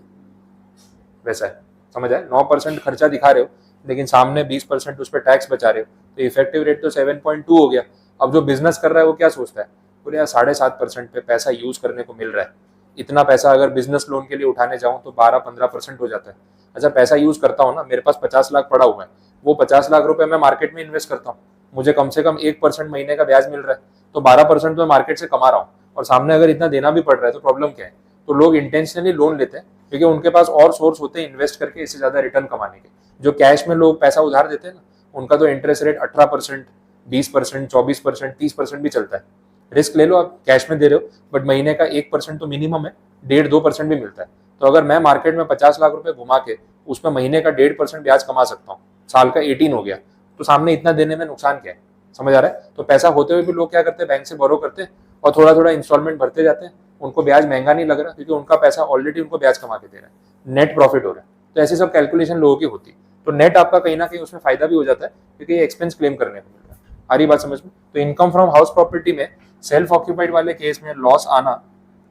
वैसा है, समझ आए। 9% खर्चा दिखा रहे हो लेकिन सामने 20% उस पर टैक्स बचा रहे हो, तो इफेक्टिव रेट तो 7.2 हो गया। अब जो बिजनेस कर रहा है वो क्या सोचता है, बोले यार 7.5% पे पैसा यूज करने को मिल रहा है, इतना पैसा अगर बिजनेस लोन के लिए उठाने जाऊं तो 12-15% हो जाता है। अच्छा, पैसा यूज करता हूँ ना, मेरे पास 50 लाख पड़ा हुआ है, वो 50 लाख रुपए मैं मार्केट में इन्वेस्ट करता हूँ, मुझे कम से कम 1% महीने का ब्याज मिल रहा है, तो 12% मैं मार्केट से कमा रहा हूँ, और सामने अगर इतना देना भी पड़ रहा है तो प्रॉब्लम क्या है। तो लोग इंटेंशनली लोन लेते हैं क्योंकि उनके पास और सोर्स होते हैं इन्वेस्ट करके इससे ज्यादा रिटर्न कमाने के। जो कैश में लोग पैसा उधार देते हैं ना, उनका तो इंटरेस्ट रेट 18%, 20%, 24%, 30% भी चलता है। रिस्क ले लो, आप कैश में दे रहे हो बट महीने का 1% तो मिनिमम है, 1.5-2% भी मिलता है। तो अगर मैं मार्केट में 50 लाख रुपए घुमा के उसमें महीने का 1.5% ब्याज कमा सकता हूँ, साल का 18 हो गया, तो सामने इतना देने में नुकसान क्या है, समझ आ रहा है। तो पैसा होते हुए भी लोग क्या करते हैं, बैंक से बोरो करते हैं और थोड़ा थोड़ा इंस्टॉलमेंट भरते जाते हैं, उनको ब्याज महंगा नहीं लग रहा क्योंकि उनका पैसा ऑलरेडी उनको ब्याज कमा के दे रहा है, नेट प्रॉफिट हो रहा है। तो ऐसी सब कैलकुलेशन लोगों की होती है, तो नेट आपका कहीं ना कहीं उसमें फायदा भी हो जाता है क्योंकि ये एक्सपेंस क्लेम करने को मिल रहा है। आ रही बात समझ में। तो इनकम फ्रॉम हाउस प्रॉपर्टी में सेल्फ ऑक्यूपाइड वाले केस में लॉस आना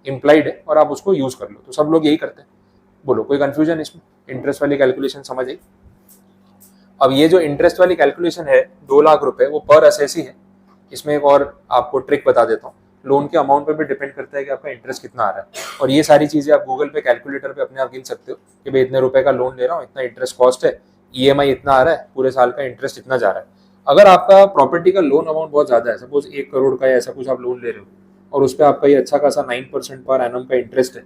इम्प्लाइड है और आप उसको यूज कर लो, तो सब लोग यही करते हैं। बोलो कोई कंफ्यूजन इसमें, इंटरेस्ट वाली कैलकुलेशन समझ आई। अब ये जो इंटरेस्ट वाली कैलकुलेशन है 2 लाख रुपए, वो पर असेसी है। इसमें एक और आपको ट्रिक बता देता हूँ, लोन के अमाउंट पे भी डिपेंड करता है कि आपका इंटरेस्ट कितना आ रहा है। और ये सारी चीजें आप गूगल पे कैलकुलेटर पे अपने आप गिन सकते हो कि भाई इतने रुपए का लोन ले रहा हूँ, इतना इंटरेस्ट कॉस्ट है, ईएमआई इतना आ रहा है, पूरे साल का इंटरेस्ट इतना जा रहा है। अगर आपका प्रॉपर्टी का लोन अमाउंट बहुत ज्यादा है, सपोज 1 करोड़ का या ऐसा कुछ आप लोन ले रहे हो और उस पर आपका ये अच्छा खासा 9% पर एनम का इंटरेस्ट है,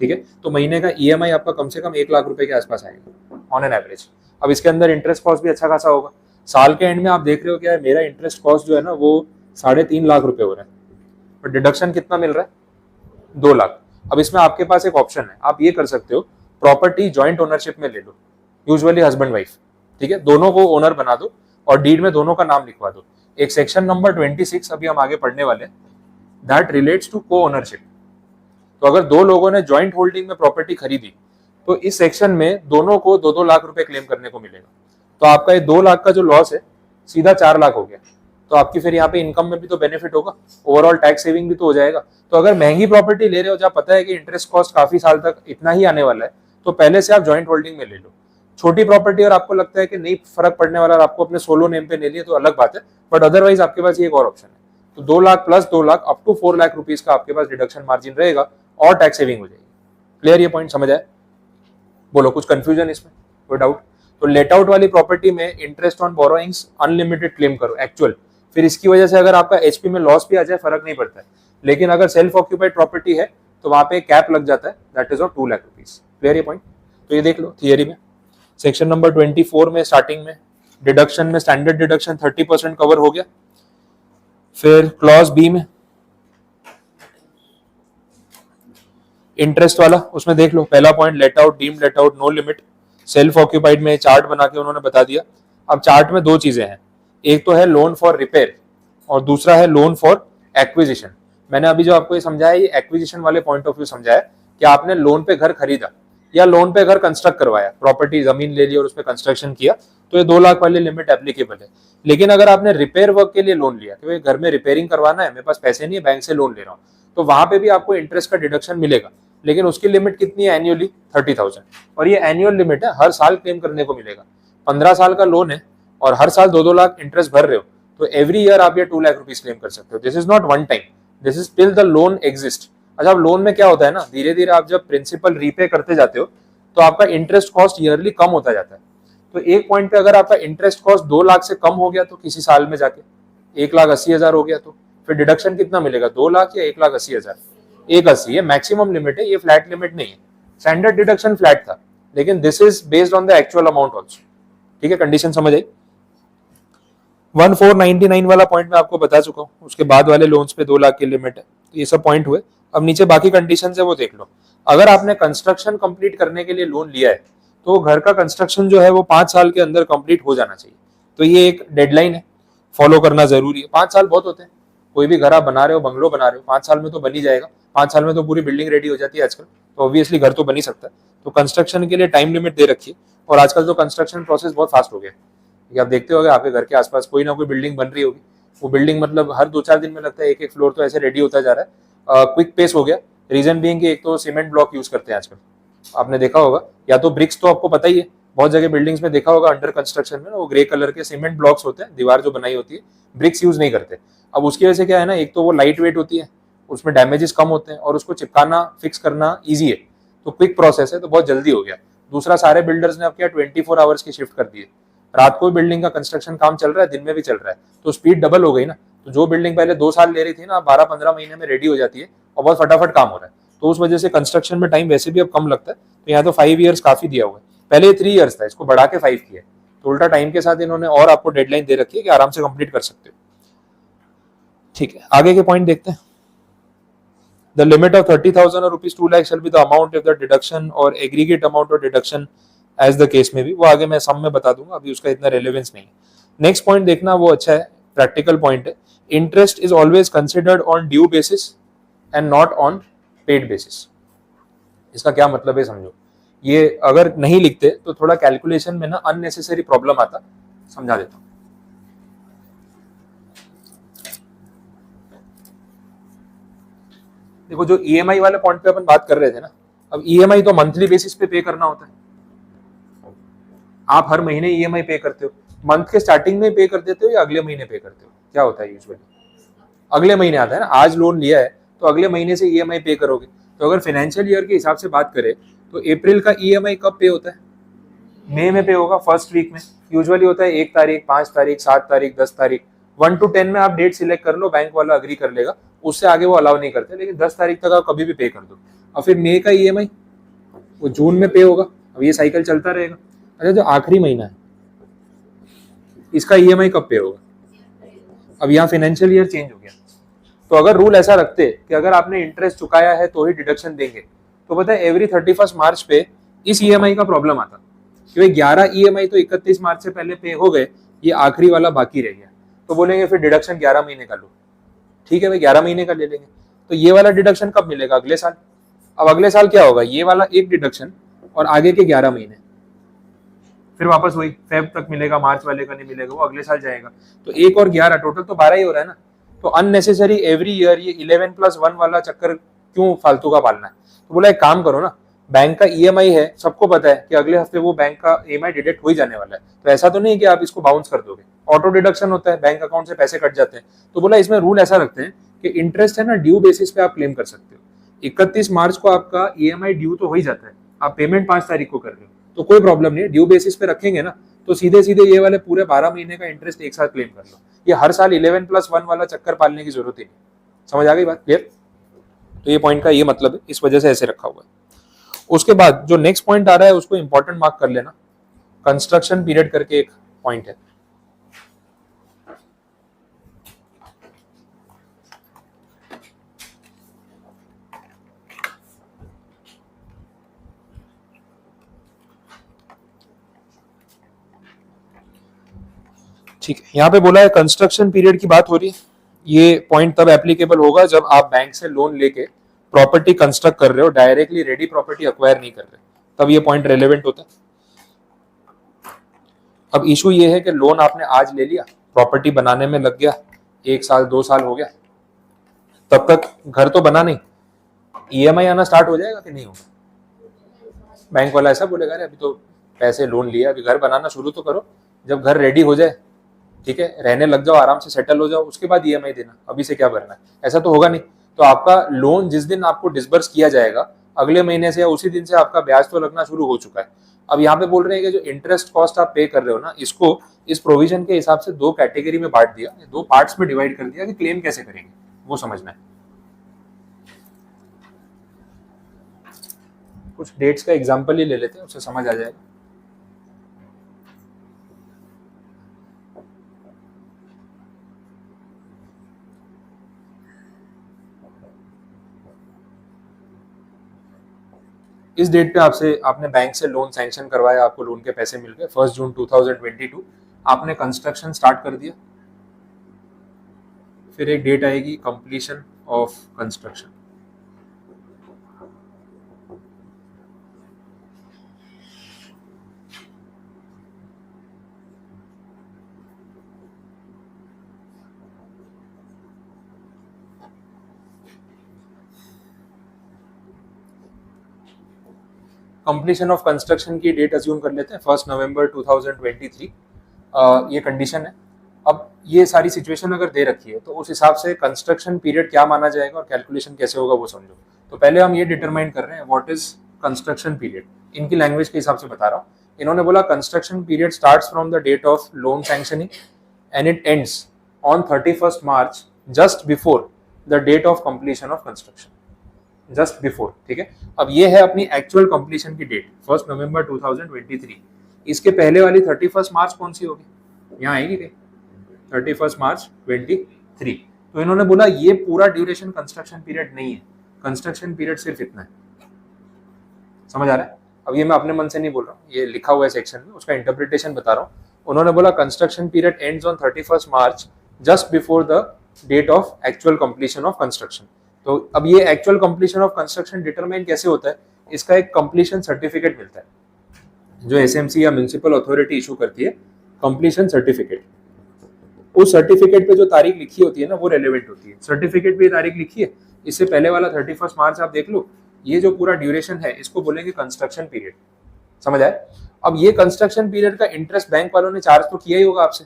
ठीक है, तो महीने का ईएमआई आपका कम से कम 1 लाख रुपए के आसपास आएगा ऑन एन एवरेज। अब इसके अंदर इंटरेस्ट कॉस्ट भी अच्छा खासा होगा। साल के एंड में आप देख रहे हो क्या है, मेरा इंटरेस्ट कॉस्ट जो है ना वो 3.5 लाख रुपए हो रहा है, पर डिडक्शन कितना मिल रहा है, 2 लाख। अब इसमें आपके पास एक ऑप्शन है, आप ये कर सकते हो प्रॉपर्टी जॉइंट ओनरशिप में ले लो, यूजुअली हस्बैंड वाइफ, ठीक है, दोनों को ओनर बना दो और डीड में दोनों का नाम लिखवा दो। एक सेक्शन नंबर 26 अभी हम आगे पढ़ने वाले हैं, दैट रिलेट्स टू को ओनरशिप। तो अगर दो लोगों ने जॉइंट होल्डिंग में प्रॉपर्टी खरीदी तो इस सेक्शन में दोनों को 2-2 लाख रुपए क्लेम करने को मिलेगा। तो आपका ये 2 लाख का जो लॉस है सीधा 4 लाख हो गया। तो आपकी फिर यहाँ पे इनकम में भी तो बेनिफिट होगा, ओवरऑल टैक्स सेविंग भी तो हो जाएगा। तो अगर महंगी प्रॉपर्टी ले रहे हो जहाँ पता है कि इंटरेस्ट कॉस्ट काफी साल तक इतना ही आने वाला है, तो पहले से आप जॉइंट होल्डिंग में ले लो। छोटी प्रॉपर्टी और आपको लगता है कि नहीं फर्क पड़ने वाला और आपको अपने सोलो नेम पे ले लिए तो अलग बात है, बट अदरवाइज आपके पास ये एक और ऑप्शन है। तो 2 lakh plus 2 lakh up to 4 lakh rupees का आपके पास डिडक्शन मार्जिन रहेगा और टैक्स सेविंग हो जाएगी। क्लियर, ये पॉइंट समझ आए? बोलो कुछ कंफ्यूजन इसमें, कोई डाउट? तो लेट आउट वाली प्रॉपर्टी में interest on borrowings unlimited claim करो एक्चुअल, फिर इसकी वजह से अगर आपका एचपी में लॉस भी आ जाए फर्क नहीं पड़ता है। लेकिन अगर सेल्फ ऑक्यूपाइड प्रॉपर्टी है तो वहां पे कैप लग जाता है, that is of 2 lakh rupees. Clear ये पॉइंट? तो ये देख लो थियरी में सेक्शन नंबर 24 में स्टार्टिंग में डिडक्शन में स्टैंडर्ड डिडक्शन 30% कवर हो गया। फिर क्लॉज बी में इंटरेस्ट वाला, उसमें देख लो पहला point let out, deemed let out, no limit. Self occupied में चार्ट बना के उन्होंने बता दिया। अब चार्ट में 2 चीजें हैं, एक तो है लोन फॉर रिपेयर और दूसरा है लोन फॉर एक्विजिशन। मैंने अभी जो आपको ये समझाया ये एक्विजिशन वाले पॉइंट ऑफ व्यू समझाया कि आपने लोन पे घर खरीदा या लोन पे घर कंस्ट्रक्ट करवाया, प्रॉपर्टी जमीन ले ली और उस पर कंस्ट्रक्शन किया, तो ये 2 लाख वाली लिमिट एप्लीकेबल है। लेकिन अगर आपने रिपेयर वर्क के लिए लोन लिया कि घर में रिपेयरिंग करवाना है, मेरे पास पैसे नहीं है, बैंक से लोन ले रहा हूँ, तो वहां पे भी आपको इंटरेस्ट का डिडक्शन मिलेगा। लेकिन उसकी लिमिट कितनी है एनुअली 30,000, और ये एनुअल लिमिट है, हर साल क्लेम करने को मिलेगा। 15 साल का लोन है और हर साल 2-2 लाख इंटरेस्ट भर रहे हो, तो एवरी ईयर आप ये 2 लाख रुपीज क्लेम कर सकते हो। This is not one time, this is till the loan exist. अच्छा, अब लोन में क्या होता है ना, धीरे धीरे आप जब प्रिंसिपल रीपे करते जाते हो तो आपका इंटरेस्ट कॉस्ट ईयरली कम होता जाता है। तो एक पॉइंट पे अगर आपका इंटरेस्ट कॉस्ट 2 लाख से कम हो गया तो किसी साल में जाके 1,80,000 हो गया, तो फिर डिडक्शन कितना मिलेगा, 2 लाख या 1,80,000? 1,80,000 ये मैक्सिमम लिमिट है, ये फ्लैट लिमिट नहीं है। स्टैंडर्ड डिडक्शन फ्लैट था, लेकिन this is based on the actual amount also. ठीक है, कंडीशन समझ आई? 1499 वाला पॉइंट मैं आपको बता चुका हूँ, उसके बाद वाले लोन्स पे 2 लाख की लिमिट है। तो ये सब पॉइंट हुए। अब नीचे बाकी कंडीशन है वो देख लो। अगर आपने कंस्ट्रक्शन कंप्लीट करने के लिए लोन लिया है तो घर का कंस्ट्रक्शन जो है वो 5 साल के अंदर कंप्लीट हो जाना चाहिए। तो ये एक डेडलाइन है, फॉलो करना जरूरी है। 5 साल बहुत होते हैं, कोई भी घर आप बना रहे हो, बंगलो बना रहे हो, 5 साल में तो बन ही जाएगा। 5 साल में तो पूरी बिल्डिंग रेडी हो जाती है आजकल, तो ऑब्वियसली घर तो बन ही सकता है। तो कंस्ट्रक्शन के लिए टाइम लिमिट दे रखी है, और आजकल तो कंस्ट्रक्शन प्रोसेस बहुत फास्ट हो गया है। आप देखते होगे आपके घर के आसपास कोई ना कोई बिल्डिंग बन रही होगी, वो बिल्डिंग मतलब हर 2-4 दिन में लगता है एक फ्लोर तो ऐसे रेडी होता जा रहा है। क्विक पेस हो गया, रीजन बीइंग कि एक तो सीमेंट ब्लॉक यूज करते हैं आजकल, आपने देखा होगा, या तो ब्रिक्स, तो आपको पता ही है बहुत जगह बिल्डिंग्स में देखा होगा अंडर कंस्ट्रक्शन में वो ग्रे कलर के सीमेंट ब्लॉक्स होते हैं, दीवार जो बनाई होती है, ब्रिक्स यूज नहीं करते। अब उसकी वजह से क्या है ना, एक तो वो लाइट वेट होती है, उसमें डैमेजेस कम होते हैं, और उसको चिपकाना फिक्स करना ईजी है, तो क्विक प्रोसेस है, तो बहुत जल्दी हो गया। दूसरा, सारे बिल्डर्स ने अब क्या 24 आवर्स की शिफ्ट कर दी है, रात को भी बिल्डिंग का कंस्ट्रक्शन काम चल रहा है, दिन में भी चल रहा है, तो स्पीड डबल हो गई ना। तो जो बिल्डिंग पहले 2 साल ले रही थी ना, 12-15 महीने में रेडी हो जाती है और बहुत फटाफट काम हो रहा है। तो उस वजह से कंस्ट्रक्शन में टाइम वैसे भी अब कम लगता है। तो यहाँ तो 5 ईयर्स काफी दिया हुआ है, पहले 3 ईयर्स था, इसको बढ़ा के 5 किया, तो उल्टा टाइम के साथ इन्होंने और आपको डेडलाइन दे रखी है कि आराम से कंप्लीट कर सकते हो। ठीक है, आगे के पॉइंट देखते हैं। The limit of 30,000 or rupees 2 lakh shall be the amount if the deduction or aggregate amount of deduction as the case में भी, वो आगे मैं सम में बता दूंगा, अभी उसका इतना रेलेवेंस नहीं है। नेक्स्ट पॉइंट देखना, वो अच्छा है, प्रैक्टिकल पॉइंट है। Interest is always considered on due basis and not on paid basis. इसका क्या मतलब है समझो, ये अगर नहीं लिखते तो थोड़ा कैलकुलेशन में ना अननेसेसरी प्रॉब्लम आता, समझा देता हूँ। देखो, जो ईएमआई वाले पॉइंट पे अपन बात कर रहे थे ना, अब ईएमआई तो मंथली बेसिस पे करना होता है। आप हर महीने ईएमआई पे करते हो, मंथ के स्टार्टिंग में पे कर देते हो या अगले महीने पे करते हो, क्या होता है यूजुअली? अगले महीने आता है ना, आज लोन लिया है तो अगले महीने से ईएमआई पे करोगे। तो अगर फाइनेंशियल ईयर के हिसाब से बात करें तो अप्रैल का ईएमआई कब पे होता है? मई में पे होगा, फर्स्ट वीक में। यूजुअली होता है 1 तारीख, 5 तारीख, 7 तारीख, 10 तारीख, 1 to 10 में आप डेट सिलेक्ट कर लो, बैंक वाला अग्री कर लेगा, उससे आगे वो अलाउ नहीं करते, लेकिन 10 तारीख तक आप कभी भी पे कर दो। और फिर मई का ईएमआई वो जून में पे होगा। अब ये साइकिल चलता रहेगा। अच्छा, जो आखिरी महीना है इसका ईएमआई कब पे होगा? अब यहाँ फाइनेंशियल ईयर चेंज हो गया। तो अगर रूल ऐसा रखते कि अगर आपने इंटरेस्ट चुकाया है तो ही डिडक्शन देंगे, तो पता है एवरी 31 मार्च पे इस ईएमआई का प्रॉब्लम आता, क्योंकि 11 ईएमआई तो 31 मार्च से पहले पे हो गए, ये आखिरी वाला बाकी रह गया। तो बोलेंगे फिर डिडक्शन 11 महीने का लो। ठीक है भाई, 11 महीने का ले लेंगे। तो ये वाला डिडक्शन कब मिलेगा? अगले साल। अब अगले साल क्या होगा? ये वाला एक डिडक्शन और आगे के 11 महीने फिर वापस वही फेब तक मिलेगा, मार्च वाले का नहीं मिलेगा, वो अगले साल जाएगा। तो 1 और 11 टोटल तो 12 ही हो रहा है ना। तो अननेसेसरी एवरी ईयर ये 11+1 वाला चक्कर क्यों फालतू का पालना है? तो बोला एक काम करो ना, बैंक का ईएमआई है, सबको पता है कि अगले हफ्ते वो बैंक का ईएमआई डिडक्ट हो ही जाने वाला है। तो ऐसा तो नहीं कि आप इसको बाउंस कर दोगे, ऑटो डिडक्शन होता है, बैंक अकाउंट से पैसे कट जाते हैं। तो बोला इसमें रूल ऐसा रखते हैं कि इंटरेस्ट है ना ड्यू बेसिस पे आप क्लेम कर सकते हो। 31 मार्च को आपका ईएमआई ड्यू तो हो ही जाता है, आप पेमेंट 5 तारीख को कर रहे हो तो कोई प्रॉब्लम नहीं है, ड्यू बेसिस पे रखेंगे ना तो सीधे सीधे ये वाले पूरे 12 महीने का इंटरेस्ट एक साथ क्लेम कर लो। ये हर साल 11+1 वाला चक्कर पालने की जरूरत ही नहीं। समझ आ गई बात? क्लियर? तो ये पॉइंट का ये मतलब है, इस वजह से ऐसे रखा हुआ है। उसके बाद जो नेक्स्ट पॉइंट आ रहा है उसको इंपॉर्टेंट मार्क कर लेना, कंस्ट्रक्शन पीरियड करके एक पॉइंट है। ठीक है, यहाँ पे बोला है कंस्ट्रक्शन पीरियड की बात हो रही है। ये पॉइंट तब एप्लीकेबल होगा जब आप बैंक से लोन लेके प्रॉपर्टी कंस्ट्रक्ट कर रहे हो, डायरेक्टली रेडी प्रॉपर्टी अक्वायर नहीं कर रहे, तब ये पॉइंट रेलेवेंट होता है। अब इशू ये है कि लोन आपने आज ले लिया, प्रॉपर्टी बनाने में लग गया 1 साल 2 साल हो गया, तब तक घर तो बना नहीं, ईएमआई आना स्टार्ट हो जाएगा कि नहीं होगा? बैंक वाला ऐसा बोलेगा अरे अभी तो पैसे लोन लिया, अभी घर बनाना शुरू तो करो, जब घर रेडी हो जाए, ठीक है, रहने लग जाओ, आराम से सेटल हो जाओ, उसके बाद ईएमआई देना, अभी से क्या भरना है? ऐसा तो होगा नहीं। तो आपका लोन जिस दिन आपको डिसबर्स किया जाएगा अगले महीने से या उसी दिन से आपका ब्याज तो लगना शुरू हो चुका है। अब यहाँ पे बोल रहे हैं कि जो इंटरेस्ट कॉस्ट आप पे कर रहे हो ना, इसको इस प्रोविजन के हिसाब से 2 कैटेगरी में बांट दिया, 2 पार्ट्स में डिवाइड कर दिया कि क्लेम कैसे करेंगे वो समझना है। कुछ डेट्स का एग्जाम्पल ही ले लेते हैं, उससे समझ आ जाएगा। इस डेट पे आपने बैंक से लोन सैंक्शन करवाया, आपको लोन के पैसे मिल गए 1 जून 2022, आपने कंस्ट्रक्शन स्टार्ट कर दिया। फिर एक डेट आएगी completion of construction. Completion of construction की डेट अज्यूम कर लेते हैं 1 नवंबर 2023। ये कंडीशन है। अब ये सारी सिचुएशन अगर दे रखी है तो उस हिसाब से कंस्ट्रक्शन पीरियड क्या माना जाएगा और कैलकुलेशन कैसे होगा वो समझो। तो पहले हम ये डिटरमाइन कर रहे हैं व्हाट इज कंस्ट्रक्शन पीरियड, इनकी लैंग्वेज के हिसाब से बता रहा हूँ। इन्होंने बोला construction period starts from the date of loan sanctioning and it ends on 31 March just before the date of completion of construction, just before. ठीक है, अब ये है अपनी एक्चुअल कंप्लीशन की डेट 1 नवंबर 2023। इसके पहले वाली 31 मार्च कौन सी होगी? यहाँ आएगी कहीं 31 मार्च 23। तो इन्होंने बोला ये पूरा ड्यूरेशन कंस्ट्रक्शन पीरियड नहीं है, कंस्ट्रक्शन पीरियड सिर्फ इतना है। समझ आ रहा है? अब ये मैं अपने मन से नहीं बोल रहा हूँ, ये लिखा हुआ है सेक्शन में, उसका इंटरप्रिटेशन बता रहा हूँ। उन्होंने बोला construction period ends on 31 March just before the date of actual completion of construction. तो अब ये actual completion of construction determine कैसे होता है? इसका एक कंप्लीशन सर्टिफिकेट मिलता है जो एसएमसी या म्युनिसिपल अथॉरिटी इशू करती है, कंप्लीशन सर्टिफिकेट। उस सर्टिफिकेट पे जो तारीख लिखी होती है ना वो रेलेवेंट होती है। सर्टिफिकेट पे तारीख लिखी है, इससे पहले वाला 31 मार्च आप देख लो, ये जो पूरा ड्यूरेशन है इसको बोलेंगे कंस्ट्रक्शन पीरियड। समझ आए? अब ये कंस्ट्रक्शन पीरियड का इंटरेस्ट बैंक वालों ने चार्ज तो किया ही होगा आपसे,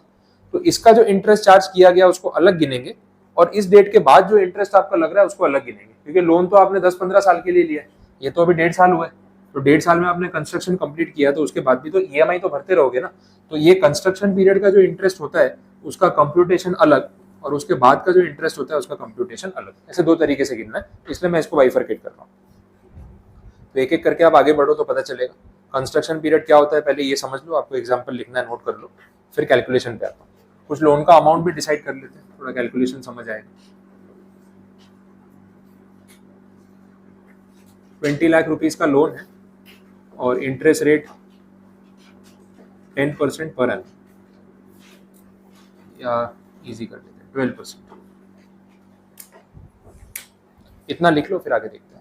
तो इसका जो इंटरेस्ट चार्ज किया गया उसको अलग गिनेंगे और इस डेट के बाद जो इंटरेस्ट आपका लग रहा है उसको अलग गिनेंगे, क्योंकि लोन तो आपने 10-15 साल के लिए लिया है, ये तो अभी 1.5 साल हुआ है, तो 1.5 साल में आपने कंस्ट्रक्शन कंप्लीट किया तो उसके बाद भी तो ईएमआई तो भरते रहोगे ना। तो ये कंस्ट्रक्शन पीरियड का जो इंटरेस्ट होता है उसका कंप्यूटेशन अलग, और उसके बाद का जो इंटरेस्ट होता है उसका कंप्यूटेशन अलग, ऐसे दो तरीके से गिनना है, इसलिए मैं इसको बाइफरकेट कर रहा हूँ। तो एक एक करके आप आगे बढ़ो तो पता चलेगा कंस्ट्रक्शन पीरियड क्या होता है, पहले ये समझ लो, आपको एग्जाम्पल लिखना है नोट कर लो, फिर कैलकुलेशन पे आता हूँ। कुछ लोन का अमाउंट भी डिसाइड कर लेते हैं, थोड़ा कैलकुलेशन समझ आएगा। 20 लाख रुपीज का लोन है और इंटरेस्ट रेट 10% पर एनम, या इजी कर लेते हैं 12%, इतना लिख लो, फिर आगे देखते हैं।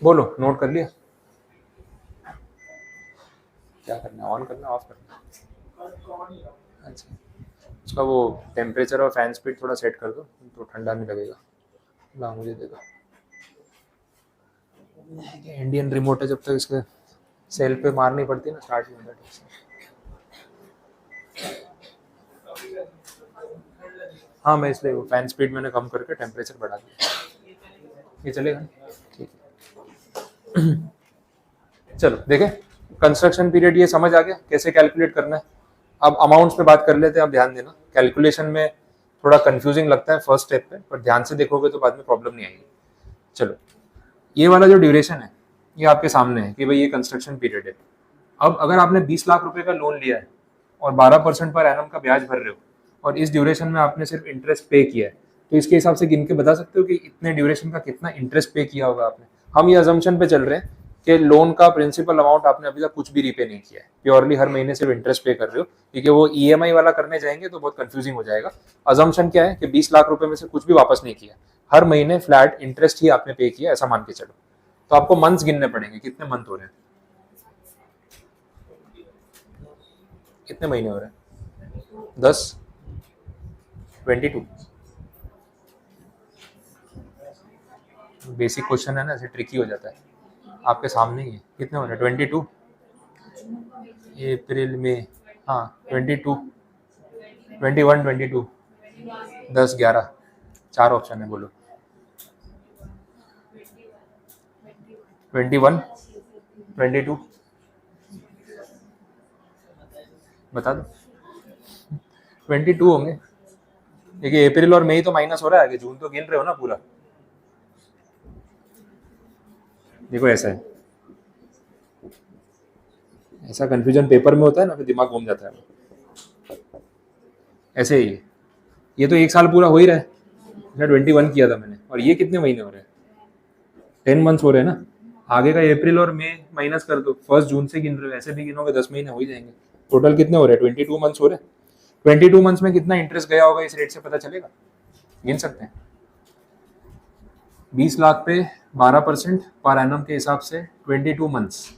बोलो, नोट कर लिया? क्या करना है, ऑन करना ऑफ करना? अच्छा, उसका वो टेम्परेचर और फैन स्पीड थोड़ा सेट कर दो तो ठंडा नहीं लगेगा। ला मुझे देगा, इंडियन रिमोट है, जब तक इसके सेल पे मारनी पड़ती है ना, स्टार्ट नहीं होता ठीक से। हाँ, मैं इसलिए फैन स्पीड मैंने कम करके टेम्परेचर बढ़ा दिया, ये चलेगा? ठीक है। चलो देखें, कंस्ट्रक्शन पीरियड ये समझ आ गया कैसे कैलकुलेट करना है। अब अमाउंट्स पे बात कर लेते हैं। आप ध्यान देना, कैलकुलेशन में थोड़ा कंफ्यूजिंग लगता है फर्स्ट स्टेप पे, पर ध्यान से देखोगे तो बाद में प्रॉब्लम नहीं आएगी। चलो, ये वाला जो ड्यूरेशन है ये आपके सामने है कि भाई ये कंस्ट्रक्शन पीरियड है। अब अगर आपने 20 लाख रुपए का लोन लिया है और 12% पर एनम का ब्याज भर रहे हो, और इस ड्यूरेशन में आपने सिर्फ इंटरेस्ट पे किया है, तो इसके हिसाब से गिन के बता सकते हो कि इतने ड्यूरेशन का कितना इंटरेस्ट पे किया होगा आपने। हम ये अजम्पशन पे चल रहे हैं कि लोन का प्रिंसिपल अमाउंट आपने अभी तक कुछ भी रीपे नहीं किया है, प्योरली हर महीने सिर्फ इंटरेस्ट पे कर रहे हो, क्योंकि वो ईएमआई वाला करने जाएंगे तो बहुत कंफ्यूजिंग हो जाएगा। अजम्पशन क्या है कि 20 लाख रुपए में से कुछ भी वापस नहीं किया, हर महीने फ्लैट इंटरेस्ट ही आपने पे किया, ऐसा मान के चलो। तो आपको मंथ्स गिनने पड़ेंगे, कितने मंथ हो रहे हैं, कितने महीने हो रहे हैं? 10, 22। बेसिक क्वेश्चन है ना, ऐसे ट्रिकी हो जाता है। आपके सामने ही है, कितने हो रहे हैं? 22 अप्रैल में, हाँ 22, 21, 22, 10, 11, 4 ऑप्शन है, बोलो। 21, 22, बता दो। 22 होंगे, देखिए अप्रैल और मई तो माइनस हो रहा है, आगे जून तो गिन रहे हो ना पूरा। देखो ऐसा है, ऐसा कंफ्यूजन पेपर में होता है ना, फिर दिमाग घूम जाता है। ऐसे ही ये तो 1 साल पूरा हो ही रहा है, 21 किया था मैंने, और ये कितने महीने हो रहे हैं? 10 मंथ्स हो रहे हैं ना। आगे का अप्रैल और मई माइनस कर दो, 1 जून से गिन रहे हो, ऐसे भी गिनोगे 10 महीने हो ही जाएंगे। टोटल कितने हो रहे हैं? 22 मंथ्स हो रहे हैं। 22 मंथ्स में कितना इंटरेस्ट गया होगा इस रेट से पता चलेगा, गिन सकते हैं। 20 लाख पे 12% पर एनम के हिसाब से 22 मंथ्स,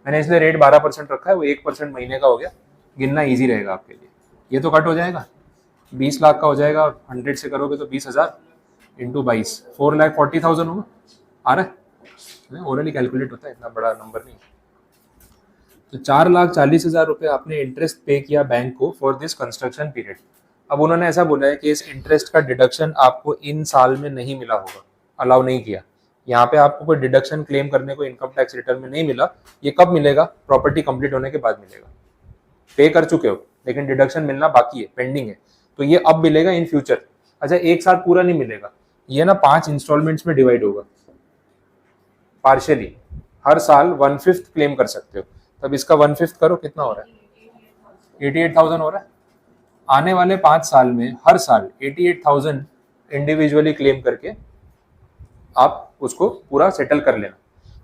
मैंने इसलिए रेट 12% रखा है, वो 1% महीने का हो गया, गिनना ईजी रहेगा आपके लिए। ये तो कट हो जाएगा, 20 लाख का हो जाएगा, 100 से करोगे तो 20,000 इंटू 22, 4,40,000 होगा। आ रहा है, ओरली कैलकुलेट होता है, इतना बड़ा नंबर नहीं। तो 4,40,000 रुपये आपने इंटरेस्ट पे किया बैंक को फॉर दिस कंस्ट्रक्शन पीरियड। अब उन्होंने ऐसा बोला है कि इस इंटरेस्ट का डिडक्शन आपको इन साल में नहीं मिला होगा, अलाउ नहीं किया। यहाँ पे आपको कोई डिडक्शन क्लेम करने को इनकम टैक्स रिटर्न में नहीं मिला। ये कब मिलेगा? प्रॉपर्टी कंप्लीट होने के बाद मिलेगा। पे कर चुके हो लेकिन डिडक्शन मिलना बाकी है, पेंडिंग है, तो ये अब मिलेगा इन फ्यूचर। अच्छा, एक साथ पूरा नहीं मिलेगा, ये ना 5 इंस्टॉलमेंट्स में डिवाइड होगा पार्शियली। हर साल 1/5 क्लेम कर सकते हो। तब इसका 1/5 करो, कितना हो रहा है? 88,000 हो रहा है। आने वाले 5 साल में हर साल 88,000 इंडिविजुअली क्लेम करके आप उसको पूरा सेटल कर लेना।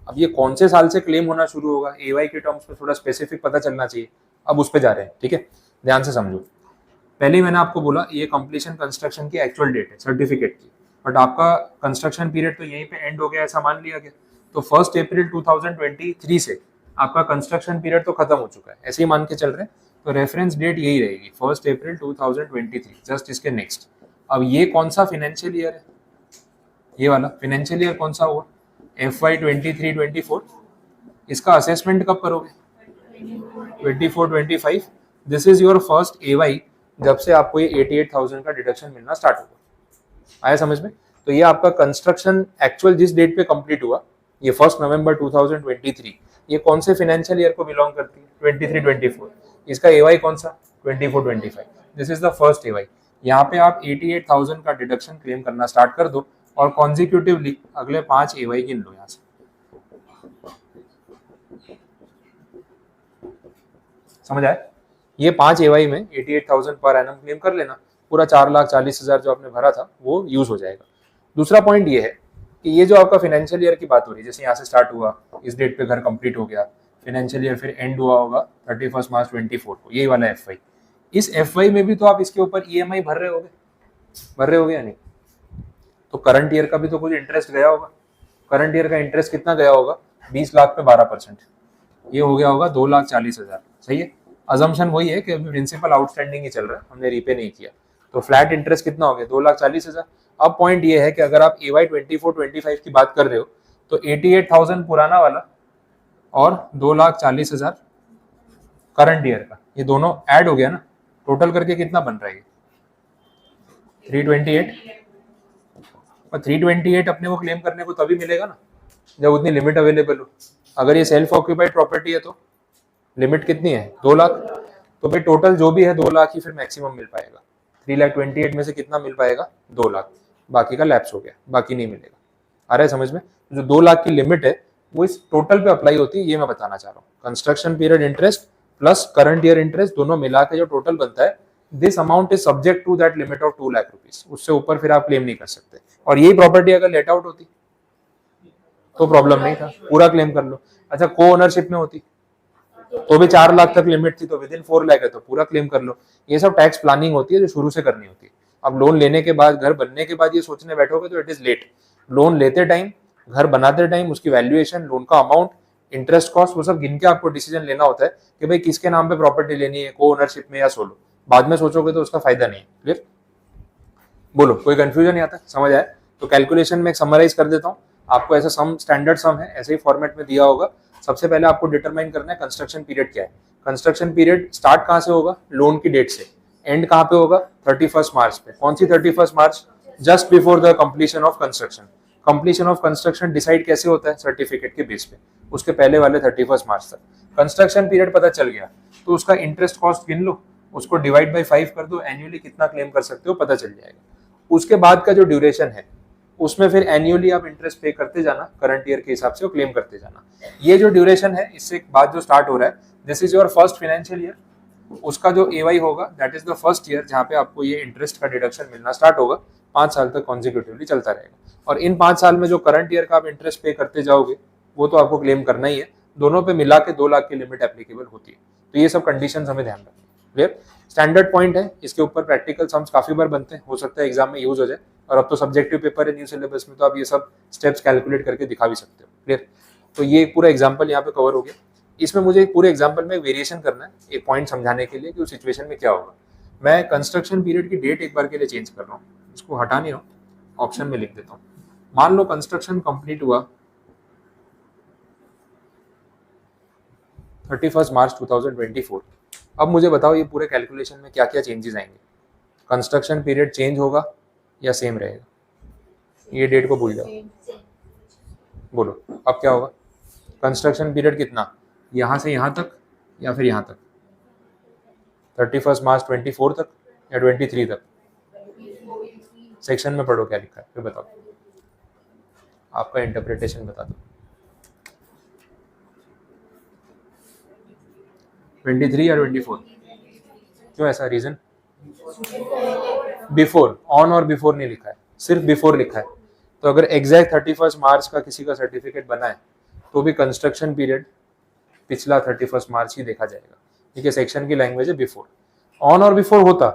अब ये कौन से साल से क्लेम होना शुरू होगा, एवाई के टर्म्स में थोड़ा स्पेसिफिक पता चलना चाहिए, अब उस पे जा रहे हैं, ठीक है, ध्यान से समझो। पहले ही मैंने आपको बोला ये कंप्लीशन कंस्ट्रक्शन की एक्चुअल डेट है सर्टिफिकेट की, बट आपका कंस्ट्रक्शन पीरियड तो यहीं पे एंड हो गया, ऐसा मान लिया गया। तो 1 अप्रैल 2023 से आपका कंस्ट्रक्शन पीरियड तो खत्म हो चुका है, ऐसे ही मान के चल रहे हैं। तो रेफरेंस डेट यही रहेगी 1 अप्रैल 2023, जस्ट इसके नेक्स्ट। अब ये कौन सा फाइनेंशियल ईयर है? ये वाला फाइनेंशियल ईयर कौन सा हुआ? FY 23-24। इसका असेसमेंट कब करोगे? 24-25। This is your first AY, जब से आपको ये 88,000 का डिडक्शन मिलना स्टार्ट होगा। आया समझ में? तो ये आपका कंस्ट्रक्शन एक्चुअल जिस डेट पे कंप्लीट हुआ, ये 1 नवंबर 2023, ये कौन से फाइनेंशियल ईयर को बिलोंग करती है? 23-24। इसका AY कौन सा? 24-25। This is the first AY। यहाँ पे आप 88,000 का डिडक्शन क्लेम करना स्टार्ट कर दो और कॉन्जिक्यूटिवली अगले 5 AY गिन लो यहाँ से। समझ आए? ये 5 AY में 88,000 पर एनम क्लेम कर लेना, पूरा 4,40,000 जो आपने भरा था वो यूज हो जाएगा। दूसरा पॉइंट ये है कि ये जो आपका फाइनेंशियल ईयर की बात हो रही है, जैसे यहाँ से स्टार्ट हुआ, इस डेट पे घर कंप्लीट हो गया, फाइनेंशियल ईयर फिर एंड हुआ होगा 31 मार्च 24 को, यही वाला FY। इस FY में भी तो आप इसके ऊपर EMI भर रहे होगे या नहीं? तो करंट ईयर का भी तो कुछ इंटरेस्ट गया होगा। करंट ईयर का इंटरेस्ट कितना गया होगा? 20 लाख पे 12%, ये हो गया होगा 2,40,000। सही है, अजम्पशन वही है कि अभी प्रिंसिपल आउटस्टैंडिंग ही चल रहा है, हमने रीपे नहीं किया, तो फ्लैट इंटरेस्ट कितना हो गया? 2,40,000। अब पॉइंट ये है कि अगर आप AY 24-25 की बात कर रहे हो तो 88,000 पुराना वाला और 2,40,000 करंट ईयर का, ये दोनों ऐड हो गया ना, टोटल करके कितना बन रहा है? 328। और 328 अपने को क्लेम करने को तभी मिलेगा ना जब उतनी लिमिट अवेलेबल हो। अगर ये सेल्फ ऑक्यूपाइड प्रॉपर्टी है तो लिमिट कितनी है? 2 लाख। तो भाई टोटल जो भी है 2 लाख ही फिर मैक्सिमम मिल पाएगा। 3,28,000 में से कितना मिल पाएगा? 2 लाख। बाकी का लैप्स हो गया, बाकी नहीं मिलेगा। आ रहा है समझ में? जो 2 लाख की लिमिट है वो इस टोटल पे अप्लाई होती है, ये मैं बताना चाह रहा हूँ। Construction period interest plus current year interest दोनों मिला के जो टोटल बनता है, this amount is subject to that limit of 2 lakh rupees. उससे ऊपर फिर आप क्लेम नहीं कर सकते। और यही प्रॉपर्टी अगर लेट आउट होती तो प्रॉब्लम नहीं था, पूरा क्लेम कर लो। अच्छा, को ओनरशिप में होती तो भी 4 लाख तक लिमिट थी, तो विद इन 4 लाख है तो पूरा क्लेम कर लो। ये सब टैक्स प्लानिंग होती है जो शुरू से करनी होती है। अब लोन लेने के बाद, घर बनने के बाद ये सोचने बैठोगे तो इट इज लेट। लोन लेते टाइम, घर बनाते टाइम उसकी वैल्यूएशन, लोन का अमाउंट, इंटरेस्ट कॉस्ट, वो सब गिन के आपको डिसीजन लेना होता है कि भाई किसके नाम पे प्रॉपर्टी लेनी है, को ओनरशिप में या सोलो। बाद में सोचोगे तो उसका फायदा नहीं है। क्लियर? बोलो, कोई कंफ्यूजन नहीं आता? समझ आया? तो कैलकुलेशन में एक समराइज कर देता हूँ आपको। ऐसा सम, स्टैंडर्ड सम है, ऐसे ही फॉर्मेट में दिया होगा। सबसे पहले आपको डिटरमाइन करना है कंस्ट्रक्शन पीरियड क्या है। कंस्ट्रक्शन पीरियड स्टार्ट कहाँ से होगा? लोन की डेट से। एंड कहाँ पे होगा? 31 मार्च पे। कौन सी 31 मार्च? Just before the completion of construction. Completion of construction decide कैसे होता है? सर्टिफिकेट के बेस पे। उसके पहले वाले 31 मार्च तक कंस्ट्रक्शन पीरियड पता चल गया तो उसका इंटरेस्ट कॉस्ट गिन लो, उसको डिवाइड बाई 5 कर दो, एनुअली कितना क्लेम कर सकते हो पता चल जाएगा। उसके बाद का जो ड्यूरेशन है उसमें फिर एनुअली आप इंटरेस्ट पे करते जाना, करंट ईयर के हिसाब से वो क्लेम करते जाना। ये जो ड्यूरेशन है, इससे बाद जो स्टार्ट हो रहा है, this is your first financial year. उसका जो AY होगा that is the first year जहाँ पे आपको ये इंटरेस्ट का डिडक्शन मिलना स्टार्ट होगा। 5 साल तक कॉन्जिक्यूटिवली चलता रहेगा। और इन 5 साल में जो करंट ईयर का आप इंटरेस्ट पे करते जाओगे वो तो आपको क्लेम करना ही है। दोनों पे मिला के 2 लाख की लिमिट एप्लीकेबल होती है। तो ये सब कंडीशन हमें ध्यान रखनी है। क्लियर? स्टैंडर्ड पॉइंट है, इसके ऊपर प्रैक्टिकल सम्स काफी बार बनते हैं, हो सकता है एग्जाम में यूज हो जाए। और अब तो सब्जेक्टिव पेपर है न्यू सिलेबस में, तो आप ये सब स्टेप्स कैलकुलेट करके दिखा भी सकते हो। क्लियर? तो ये पूरा एग्जाम्पल यहाँ पे कवर हो गया। इसमें मुझे एक पूरे एग्जाम्पल में वेरिएशन करना है, एक पॉइंट समझाने के लिए कि उस सिचुएशन में क्या होगा। मैं कंस्ट्रक्शन पीरियड की डेट एक बार के लिए चेंज कर रहा हूँ, उसको हटा नहीं रहा हूँ, ऑप्शन में लिख देता हूँ। मान लो कंस्ट्रक्शन कंप्लीट हुआ 31 मार्च 2024। अब मुझे बताओ ये पूरे कैलकुलेशन में क्या क्या चेंजेस आएंगे। कंस्ट्रक्शन पीरियड चेंज होगा या सेम रहेगा? ये डेट को भूल जाओ, बोलो अब क्या होगा। कंस्ट्रक्शन पीरियड कितना, यहाँ से यहाँ तक या फिर यहाँ तक? 31 मार्च 24 तक या 23 तक? सेक्शन में पढ़ो क्या लिखा है, फिर बताओ, आपका इंटरप्रिटेशन बता दो। 23 या 24? क्यों ऐसा, रीजन? बिफोर, ऑन और बिफोर नहीं लिखा है, सिर्फ बिफोर लिखा है। तो अगर एग्जैक्ट 31 मार्च का किसी का सर्टिफिकेट बना है तो भी कंस्ट्रक्शन पीरियड पिछला 31 मार्च ही देखा जाएगा, ठीक है। सेक्शन की लैंग्वेज है बिफोर। ऑन और बिफोर होता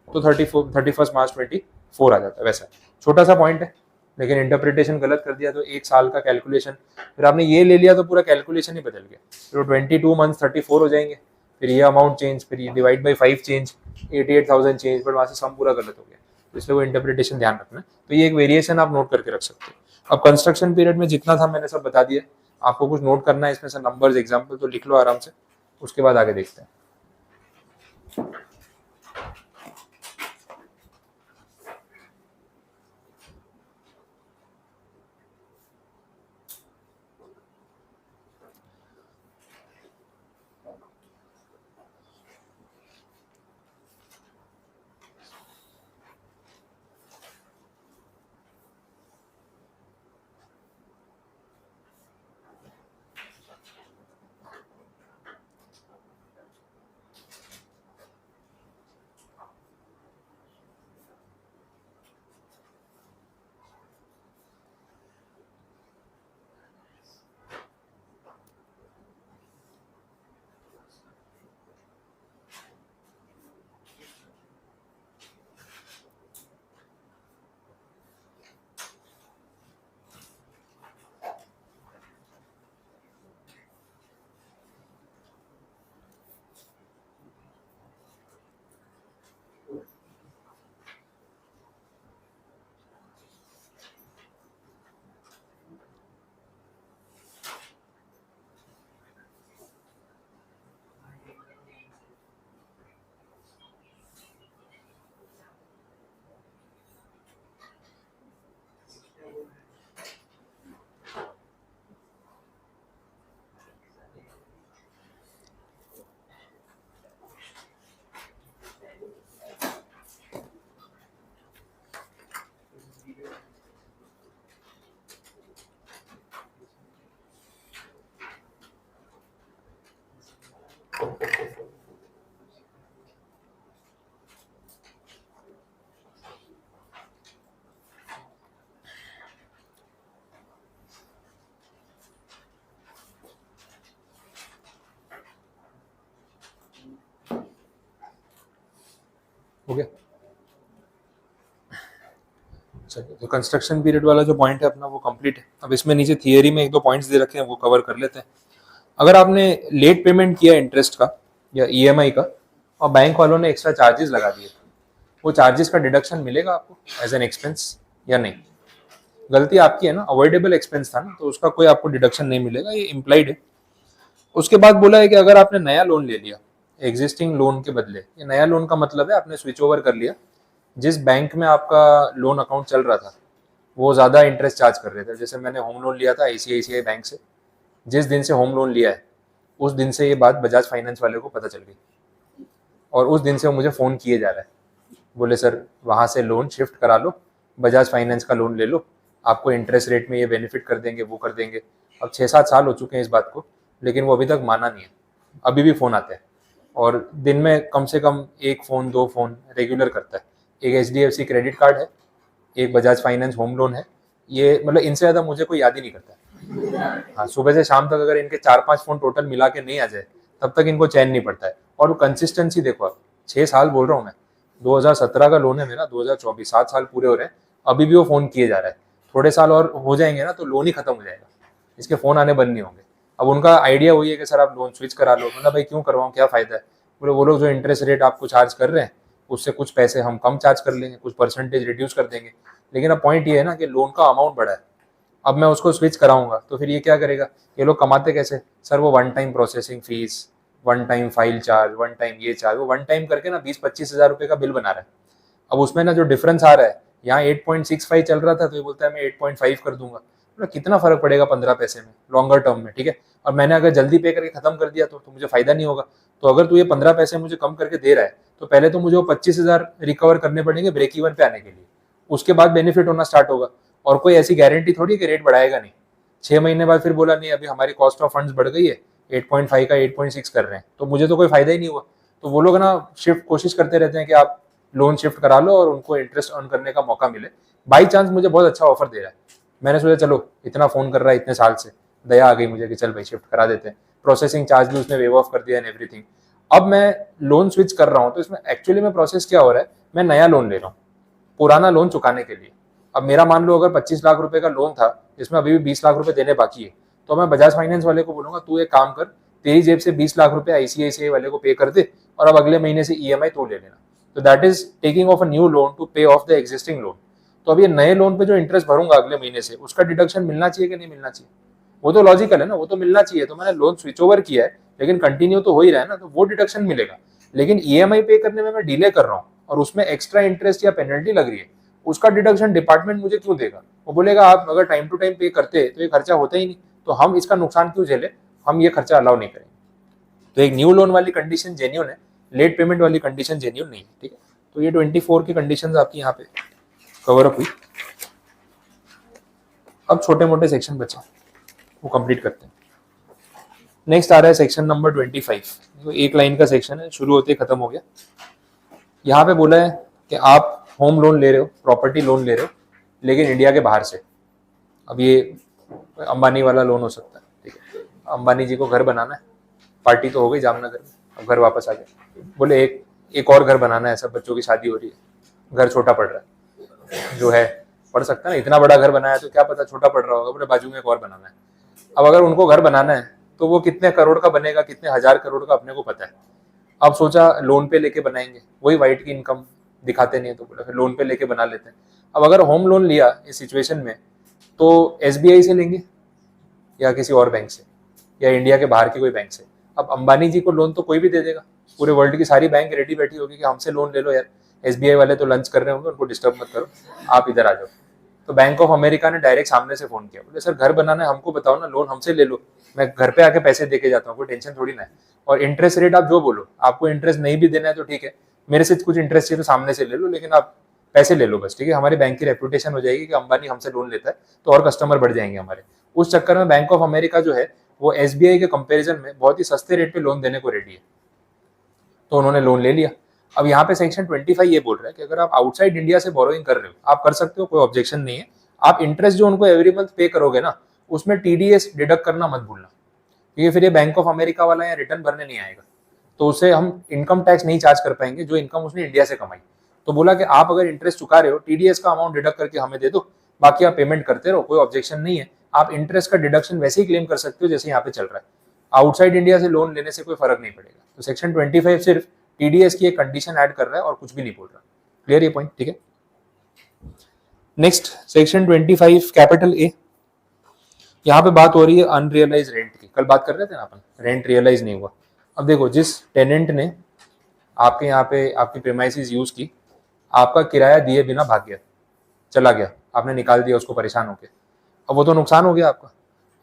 तो 31 मार्च 24 आ जाता। वैसा छोटा सा पॉइंट है, लेकिन इंटरप्रिटेशन गलत कर दिया तो एक साल का कैलकुलेशन, फिर आपने ये ले लिया तो पूरा कैलकुलेशन ही बदल गया। फिर 22 मंथ 34 हो जाएंगे, फिर ये अमाउंट चेंज, फिर ये डिवाइड बाई 5 चेंज, 88,000 चेंज, फिर वहाँ से सम पूरा गलत हो गया। तो इसलिए वो इंटरप्रिटेशन ध्यान रखना। तो ये एक वेरिएशन आप नोट करके रख सकते हो। अब कंस्ट्रक्शन पीरियड में जितना था मैंने सब बता दिया, आपको कुछ नोट करना है इसमें से नंबर्स एग्जाम्पल तो लिख लो आराम से, उसके बाद आगे देखते हैं। हो गया। चलिए, तो कंस्ट्रक्शन पीरियड वाला जो पॉइंट है अपना वो कंप्लीट है। अब इसमें नीचे थियरी में एक दो पॉइंट्स दे रखे हैं, वो कवर कर लेते हैं। अगर आपने लेट पेमेंट किया इंटरेस्ट का या ईएमआई का और बैंक वालों ने एक्स्ट्रा चार्जेस लगा दिए, वो चार्जेस का डिडक्शन मिलेगा आपको एज एन एक्सपेंस या नहीं? गलती आपकी है ना, अवॉइडेबल एक्सपेंस था ना, तो उसका कोई आपको डिडक्शन नहीं मिलेगा, ये इम्प्लाइड है। उसके बाद बोला है कि अगर आपने नया लोन ले लिया एग्जिस्टिंग लोन के बदले, ये नया लोन का मतलब है आपने स्विच ओवर कर लिया, जिस बैंक में आपका लोन अकाउंट चल रहा था वो ज़्यादा इंटरेस्ट चार्ज कर रहे थे। जैसे मैंने होम लोन लिया था आईसीआईसीआई बैंक से, जिस दिन से होम लोन लिया है उस दिन से ये बात बजाज फाइनेंस वाले को पता चल गई, और उस दिन से वो मुझे फ़ोन किए जा रहा है, बोले सर वहाँ से लोन शिफ्ट करा लो, बजाज फाइनेंस का लोन ले लो, आपको इंटरेस्ट रेट में ये बेनिफिट कर देंगे, वो कर देंगे। अब 6-7 साल हो चुके हैं इस बात को, लेकिन वो अभी तक माना नहीं है। अभी भी फ़ोन आते हैं और दिन में कम से कम 1 फ़ोन 2 फ़ोन रेगुलर करता है। एक HDFC क्रेडिट कार्ड है, एक बजाज फाइनेंस होम लोन है, ये मतलब इनसे ज़्यादा मुझे कोई याद ही नहीं करता। हाँ, सुबह से शाम तक अगर इनके 4-5 फ़ोन टोटल मिला के नहीं आ जाए तब तक इनको चैन नहीं पड़ता है। और वो कंसिस्टेंसी देखो, आप 6 साल बोल रहा हूँ मैं, 2017 का लोन है मेरा, 2024, 7 साल पूरे हो रहे हैं, अभी भी वो फ़ोन किए जा रहा है। थोड़े साल और हो जाएंगे ना तो लोन ही खत्म हो जाएगा, इसके फ़ोन आने बंद नहीं होंगे। अब उनका आइडिया वही है कि सर आप लोन स्विच करा लो। मतलब भाई क्यों करवाऊँ, क्या फ़ायदा है? बोले वो लोग जो इंटरेस्ट रेट आपको चार्ज कर रहे हैं उससे कुछ पैसे हम कम चार्ज कर लेंगे, कुछ परसेंटेज रिड्यूस कर देंगे। लेकिन अब पॉइंट ये है ना कि लोन का अमाउंट बड़ा है। अब मैं उसको स्विच कराऊंगा तो फिर ये क्या करेगा, ये लोग कमाते कैसे? सर वो one time processing fees, one time file charge, one time ये चार्ज, वो वन टाइम करके ना 20-25 हज़ार रुपये का बिल बना रहा है। अब उसमें ना जो डिफरेंस आ रहा है, यहाँ 8.65 चल रहा था तो ये बोलता है मैं 8.5 कर दूंगा। मतलब कितना फर्क पड़ेगा 15 पैसे में लॉन्गर टर्म में, ठीक है। और मैंने अगर जल्दी पे करके खत्म कर दिया तो मुझे फायदा नहीं होगा। तो अगर तू ये 15 पैसे मुझे कम करके दे रहा है तो पहले तो मुझे वो 25 हज़ार रिकवर करने पड़ेंगे ब्रेक इवन पे आने के लिए, उसके बाद बेनिफिट होना स्टार्ट होगा। और कोई ऐसी गारंटी थोड़ी कि रेट बढ़ाएगा नहीं। 6 महीने बाद फिर बोला नहीं अभी हमारी कॉस्ट ऑफ फंड्स बढ़ गई है, 8.5 का 8.6 कर रहे हैं, तो मुझे तो कोई फायदा ही नहीं हुआ। तो वो लोग ना शिफ्ट कोशिश करते रहते हैं कि आप लोन शिफ्ट करा लो और उनको इंटरेस्ट अर्न करने का मौका मिले। बाई चांस मुझे बहुत अच्छा ऑफर दे रहा है, मैंने सोचा चलो इतना फोन कर रहा है इतने साल से, दया आ गई मुझे कि चल भाई शिफ्ट करा देते हैं। प्रोसेसिंग चार्ज भी उसने वेव ऑफ कर दिया एंड एवरीथिंग। अब मैं लोन स्विच कर रहा हूँ तो इसमें एक्चुअली में प्रोसेस क्या हो रहा है, मैं नया लोन ले रहा हूँ पुराना लोन चुकाने के लिए। अब मेरा मान लो अगर 25 लाख रुपए का लोन था जिसमें अभी भी 20 लाख रुपए देने बाकी है, तो मैं बजाज फाइनेंस वाले को बोलूंगा तू एक काम कर, तेरी जेब से 20 लाख रुपए आईसीआईसीआई वाले को पे कर दे और अब अगले महीने से ईएमआई तू ले लेना। तो that is taking of a new loan to pay off the existing loan. तो अब ये नए लोन पे जो इंटरेस्ट भरूंगा अगले महीने से उसका डिडक्शन मिलना चाहिए कि नहीं मिलना चाहिए? वो तो लॉजिकल है ना, वो तो मिलना चाहिए। तो मैंने लोन स्विच ओवर किया है लेकिन कंटिन्यू तो हो ही रहा है ना, तो वो डिडक्शन मिलेगा। लेकिन ईएमआई पे करने में मैं डिले कर रहा हूँ और उसमें एक्स्ट्रा इंटरेस्ट या पेनल्टी लग रही है, उसका डिडक्शन डिपार्टमेंट मुझे क्यों देगा? वो बोलेगा आप अगर टाइम टू टाइम पे करते तो ये खर्चा होता ही नहीं, तो हम इसका नुकसान क्यों झेले, हम ये खर्चा अलाउ नहीं करेंगे। तो एक न्यू लोन वाली कंडीशन जेन्यून है, लेट पेमेंट वाली कंडीशन जेन्यून नहीं है, ठीक है। तो ये 24 की कंडीशन आपकी यहाँ पे कवर अप हुई। अब छोटे मोटे सेक्शन बचे वो कंप्लीट करते हैं। नेक्स्ट आ रहा है सेक्शन नंबर 25। तो एक लाइन का सेक्शन है, शुरू होते खत्म हो गया। यहाँ पे बोला है कि आप होम लोन ले रहे हो, प्रॉपर्टी लोन ले रहे हो, लेकिन इंडिया के बाहर से। अब ये अंबानी वाला लोन हो सकता है, ठीक है। अंबानी जी को घर बनाना है, पार्टी तो हो गई जामनगर में, अब घर वापस आ गया। बोले एक और घर बनाना है, सब बच्चों की शादी हो रही है, घर छोटा पड़ रहा है, जो है पड़ सकता है ना, इतना बड़ा घर बनाया तो क्या पता छोटा पड़ रहा होगा। बोले बाजू में एक और बनाना है। अब अगर उनको घर बनाना है तो वो कितने करोड़ का बनेगा, कितने हजार करोड़ का अपने को पता है। अब सोचा लोन पे लेके बनाएंगे, वही वाइट की इनकम दिखाते नहीं है, तो बोला फिर लोन पे लेके बना लेते हैं। अब अगर होम लोन लिया इस सिचुएशन में तो एसबीआई से लेंगे या किसी और बैंक से या इंडिया के बाहर के कोई बैंक से। अब अंबानी जी को लोन तो कोई भी दे देगा, पूरे वर्ल्ड की सारी बैंक रेडी बैठी होगी कि हमसे लोन ले लो यार, एसबीआई वाले तो लंच कर रहे होंगे, उनको डिस्टर्ब मत करो, आप इधर आ जाओ। तो बैंक ऑफ अमेरिका ने डायरेक्ट सामने से फोन किया, बोले सर घर बनाना है हमको बताओ ना, लोन हमसे ले लो, मैं घर पे आके पैसे दे के जाता हूँ, कोई टेंशन थोड़ी ना है। और इंटरेस्ट रेट आप जो बोलो, आपको इंटरेस्ट नहीं भी देना है तो ठीक है, मेरे से कुछ इंटरेस्ट चाहिए तो सामने से ले लो, लेकिन आप पैसे ले लो बस, ठीक है। हमारी बैंक की रेपुटेशन हो जाएगी कि अंबानी हमसे लोन लेता है, तो और कस्टमर बढ़ जाएंगे हमारे। उस चक्कर में बैंक ऑफ अमेरिका जो है वो एसबीआई के कंपैरिजन में बहुत ही सस्ते रेट पे लोन देने को रेडी है, तो उन्होंने लोन ले लिया। अब यहाँ पे सेक्शन 25 ये बोल रहा है कि अगर आप आउटसाइड इंडिया से बोरोइंग कर रहे हो, आप कर सकते हो, कोई ऑब्जेक्शन नहीं है। आप इंटरेस्ट जो उनको एवरी मंथ पे करोगे ना, उसमें टीडीएस डिडक्ट करना मत भूलना, क्योंकि फिर ये बैंक ऑफ अमेरिका वाला यहाँ रिटर्न भरने नहीं आएगा, तो उसे हम इनकम टैक्स नहीं चार्ज कर पाएंगे जो इनकम उसने इंडिया से कमाई। तो बोला कि आप अगर इंटरेस्ट चुका रहे हो, टीडीएस का अमाउंट डिडक्ट करके हमें दे दो, बाकी आप पेमेंट करते रहो, कोई ऑब्जेक्शन नहीं है। आप इंटरेस्ट का डिडक्शन वैसे ही क्लेम कर सकते हो जैसे यहाँ पे चल रहा है। आउटसाइड इंडिया से लोन लेने से कोई फर्क नहीं पड़ेगा। तो सेक्शन 25 सिर्फ टीडीएस की एक कंडीशन ऐड कर रहा है और कुछ भी नहीं बोल रहा। क्लियर ये पॉइंट, ठीक है। नेक्स्ट सेक्शन 25 कैपिटल ए, यहाँ पे बात हो रही है अनरियलाइज रेंट की। कल बात कर रहे थे ना अपन, रेंट रियलाइज नहीं हुआ। अब देखो, जिस टेनेंट ने आपके यहाँ पे आपकी प्रीमाइसिस यूज की, आपका किराया दिए बिना भाग गया, चला गया, आपने निकाल दिया उसको परेशान होके, अब वो तो नुकसान हो गया आपका।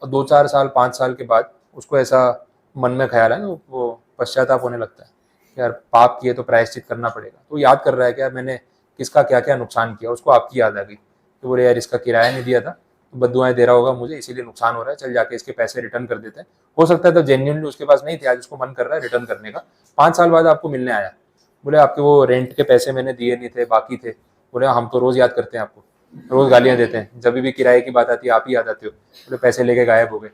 और 2-4 साल 5 साल के बाद उसको ऐसा मन में ख्याल है ना, वो पश्चाताप होने लगता है, यार पाप किए तो प्रायश्चित करना पड़ेगा। तो याद कर रहा है कि यार मैंने किसका क्या क्या नुकसान किया, उसको आपकी याद आ गई, तो बोले यार इसका किराया नहीं दिया था, तो बददुआएं दे रहा होगा मुझे, इसीलिए नुकसान हो रहा है, चल जाके इसके पैसे रिटर्न कर देते हैं। हो सकता है तो जेन्युइनली उसके पास नहीं थे, आज उसको मन कर रहा है रिटर्न करने का। 5 साल बाद आपको मिलने आया, बोले आपके वो रेंट के पैसे मैंने दिए नहीं थे, बाकी थे। बोले हम तो रोज याद करते हैं आपको, रोज गालियां देते हैं, जब भी किराए की बात आती है आप ही याद आते हो। बोले पैसे लेके गायब हो गए।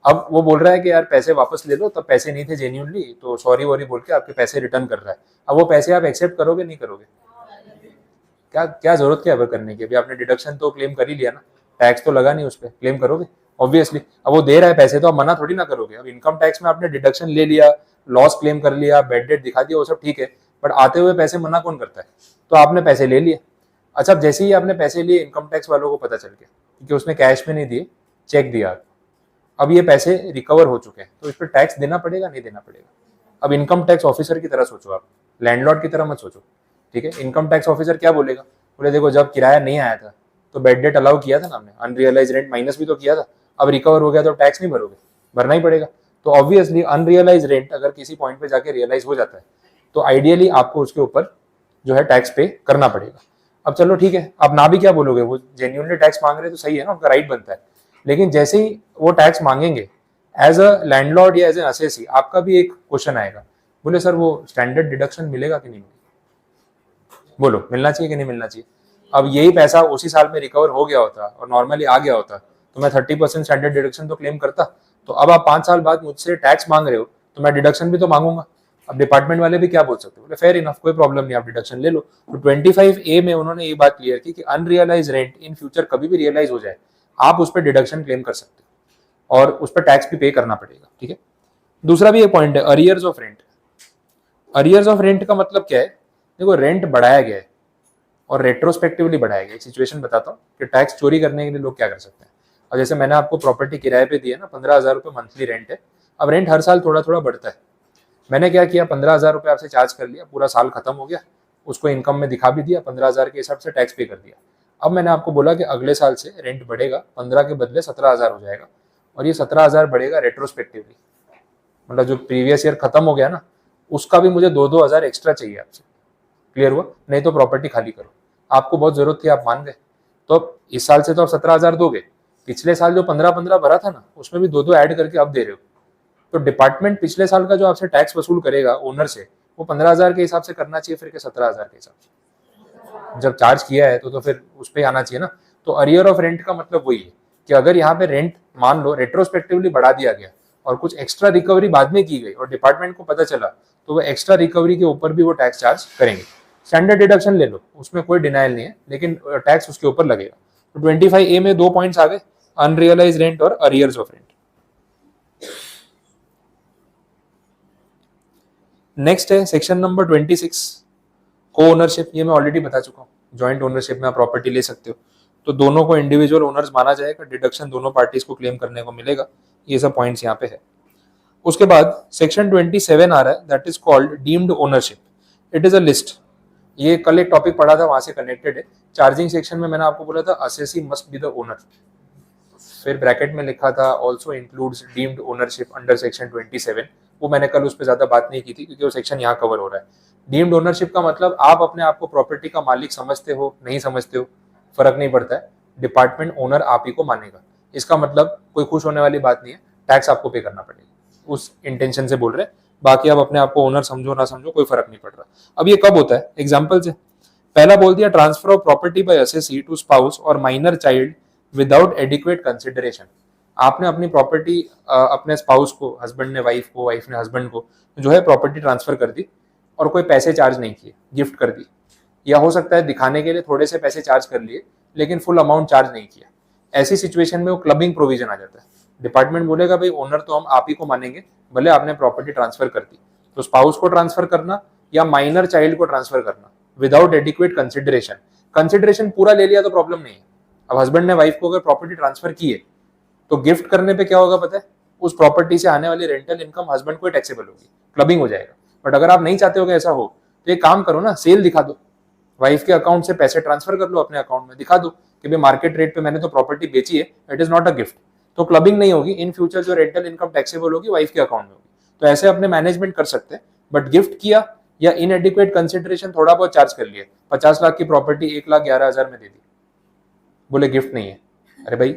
अब वो बोल रहा है कि यार पैसे वापस ले लो, तब पैसे नहीं थे जेन्युइनली, तो सॉरी वॉरी बोल के आपके पैसे रिटर्न कर रहा है। अब वो पैसे आप एक्सेप्ट करोगे नहीं करोगे? क्या क्या जरूरत क्या है करने की? अभी आपने डिडक्शन तो क्लेम कर ही लिया ना, टैक्स तो लगा नहीं उस पर, क्लेम करोगे? ऑब्वियसली अब वो दे रहा है पैसे तो आप मना थोड़ी ना करोगे। अब इनकम टैक्स में आपने डिडक्शन ले लिया, लॉस क्लेम कर लिया, बेड डेट दिखा दिया, वो सब ठीक है, बट आते हुए पैसे मना कौन करता है? तो आपने पैसे ले लिए। अच्छा, अब जैसे ही आपने पैसे लिए, इनकम टैक्स वालों को पता चल गया, क्योंकि उसने कैश में नहीं दिए, चेक दिया, अब ये पैसे रिकवर हो चुके हैं, तो इस पर टैक्स देना पड़ेगा नहीं देना पड़ेगा? अब इनकम टैक्स ऑफिसर की तरह सोचो, आप लैंडलॉर्ड की तरह मत सोचो, ठीक है? इनकम टैक्स ऑफिसर क्या बोलेगा? बोले देखो जब किराया नहीं आया था तो बेड डेट अलाउ किया था ना हमने, अनरियलाइज रेंट माइनस भी तो किया था, अब रिकवर हो गया तो टैक्स नहीं भरोगे? भरना ही पड़ेगा। तो ऑब्वियसली अनरियलाइज रेंट अगर किसी पॉइंट पे जाके रियलाइज हो जाता है तो आइडियली आपको उसके ऊपर जो है टैक्स पे करना पड़ेगा। अब चलो ठीक है, आप ना भी क्या बोलोगे, वो जेन्युइनली टैक्स मांग रहे तो सही है ना, उनका राइट बनता है। लेकिन जैसे ही वो टैक्स मांगेंगे एज अ लैंडलॉर्ड या एज एन असेसी, आपका भी एक क्वेश्चन आएगा, बोले सर वो स्टैंडर्ड डिडक्शन मिलेगा कि नहीं मिलेगा? बोलो मिलना चाहिए कि नहीं मिलना चाहिए? अब यही पैसा उसी साल में रिकवर हो गया होता और नॉर्मली आ गया होता तो मैं 30% स्टैंडर्ड डिडक्शन तो क्लेम करता। तो अब आप 5 साल बाद मुझसे टैक्स मांग रहे हो तो मैं डिडक्शन भी तो मांगूंगा। अब डिपार्टमेंट वाले भी क्या बोल सकते हैं, बोले फेयर इनफ, कोई प्रॉब्लम नहीं, आप डिडक्शन ले लो। तो 25A में उन्होंने ये बात क्लियर की कि अनरियलाइज रेंट इन फ्यूचर कभी भी रियलाइज हो जाए, आप उस पर डिडक्शन क्लेम कर सकते हो और उस पर टैक्स भी पे करना पड़ेगा, ठीक है? दूसरा भी एक पॉइंट है, arrears of rent. Arrears of rent का मतलब क्या है? देखो रेंट बढ़ाया गया है और रेट्रोस्पेक्टिवली बढ़ाया गया। एक सिचुएशन बताता हूँ कि टैक्स चोरी करने के लिए लोग क्या कर सकते हैं। और जैसे मैंने आपको प्रॉपर्टी किराए पे दी है ना, 15,000 रुपये मंथली रेंट है। अब रेंट हर साल थोड़ा थोड़ा बढ़ता है। मैंने क्या किया, 15,000 रुपये आपसे चार्ज कर लिया, पूरा साल खत्म हो गया, उसको इनकम में दिखा भी दिया, 15,000 के हिसाब से टैक्स पे कर दिया। अब मैंने आपको बोला कि अगले साल से रेंट बढ़ेगा, 15 के बदले 17,000 हो जाएगा, और ये 17,000 बढ़ेगा रेट्रोस्पेक्टिवली, मतलब जो प्रीवियस ईयर खत्म हो गया ना, उसका भी मुझे 2-2 हज़ार एक्स्ट्रा चाहिए आपसे। क्लियर हुआ? नहीं तो प्रॉपर्टी खाली करो। आपको बहुत जरूरत थी, आप मान गए, तो अब इस साल से तो आप 17,000 दोगे, पिछले साल जो 15-15 भरा था ना, उसमें भी 2-2 ऐड करके अब दे रहे हो। तो डिपार्टमेंट पिछले साल का जो आपसे टैक्स वसूल करेगा ओनर से, वो 15,000 के हिसाब से करना चाहिए फिर के 17,000 के हिसाब से। जब चार्ज किया है तो फिर उस पर आना चाहिए ना। तो अरियर ऑफ रेंट का मतलब वही है कि अगर यहाँ पे रेंट मान लो रेट्रोस्पेक्टिवली बढ़ा दिया गया और कुछ एक्स्ट्रा रिकवरी बाद में की गई और डिपार्टमेंट को पता चला, तो वो एक्स्ट्रा रिकवरी के ऊपर भी वो टैक्स चार्ज करेंगे। स्टैंडर्ड डिडक्शन ले लो, उसमें कोई डिनाइल नहीं है, लेकिन टैक्स उसके ऊपर लगेगा। तो 25A में 2 पॉइंट्स आ गए, अनरियलाइज रेंट और अरियर्स ऑफ रेंट। नेक्स्ट है सेक्शन नंबर 26, को ओनरशिप। ये मैं ऑलरेडी बता चुका हूँ, जॉइंट ओनरशिप में आप प्रॉपर्टी ले सकते हो, तो दोनों को इंडिविजुअल ओनर्स माना जाएगा, डिडक्शन दोनों पार्टीज को क्लेम करने को मिलेगा। ये सब पॉइंट्स यहाँ पे है। उसके बाद सेक्शन 27 आ रहा है, that is called deemed ownership. It is a list. ये कल एक टॉपिक पढ़ा था, वहां से कनेक्टेड है। चार्जिंग सेक्शन में मैंने आपको बोला था assessee must be the owner, फिर ब्रैकेट में लिखा था also includes deemed ownership under section 27। वो मैंने कल उस पर ज्यादा बात नहीं की थी क्योंकि वो सेक्शन यहाँ कवर हो रहा है। डीम्ड ओनरशिप का मतलब आप अपने आप को प्रॉपर्टी का मालिक समझते हो नहीं समझते हो, फर्क नहीं पड़ता है, डिपार्टमेंट ओनर आप ही को मानेगा। इसका मतलब कोई खुश होने वाली बात नहीं है, टैक्स आपको पे करना पड़ेगा, उस इंटेंशन से बोल रहे हैं। बाकी आप अपने आप को ओनर समझो ना समझो, कोई फर्क नहीं पड़ रहा। अब ये कब होता है, एग्जाम्पल से पहला बोल दिया, transfer of property by assessee to spouse और minor child without adequate consideration. आपने अपनी प्रॉपर्टी अपने स्पाउस को, हस्बैंड ने वाइफ को, वाइफ ने हस्बैंड को जो है प्रॉपर्टी ट्रांसफर कर दी और कोई पैसे चार्ज नहीं किए, गिफ्ट कर दी, या हो सकता है दिखाने के लिए थोड़े से पैसे चार्ज कर लिए लेकिन फुल अमाउंट चार्ज नहीं किया। ऐसी सिचुएशन में वो क्लबिंग प्रोविजन आ जाता है। डिपार्टमेंट बोलेगा भाई ओनर तो हम आप ही को मानेंगे, भले आपने प्रॉपर्टी ट्रांसफर कर दी। तो स्पाउस को ट्रांसफर करना या माइनर चाइल्ड को ट्रांसफर करना विदाउट एडिक्वेट कंसिडरेशन। कंसिडरेशन पूरा ले लिया तो प्रॉब्लम नहीं है। अब हस्बैंड ने वाइफ को अगर प्रॉपर्टी ट्रांसफर की है तो गिफ्ट करने पे क्या होगा पता है, उस प्रॉपर्टी से आने वाली रेंटल इनकम हस्बैंड को टैक्सेबल होगी, क्लबिंग हो जाएगा। बट अगर आप नहीं चाहते हो कि ऐसा हो तो एक काम करो ना, सेल दिखा दो, वाइफ के अकाउंट से पैसे ट्रांसफर कर लो अपने अकाउंट में, दिखा दो कि भाई मार्केट रेट पे मैंने तो प्रॉपर्टी बेची है, it is not a gift. तो क्लबिंग नहीं होगी, इन फ्यूचर जो रेंटल इनकम टैक्सेबल होगी वाइफ के अकाउंट में होगी। तो ऐसे अपने मैनेजमेंट कर सकते हैं। बट गिफ्ट किया या इनएडिक्वेट कंसिडरेशन थोड़ा बहुत चार्ज कर लिया, 50 लाख की प्रॉपर्टी 1,11,000 में दे दी, बोले गिफ्ट नहीं है, अरे भाई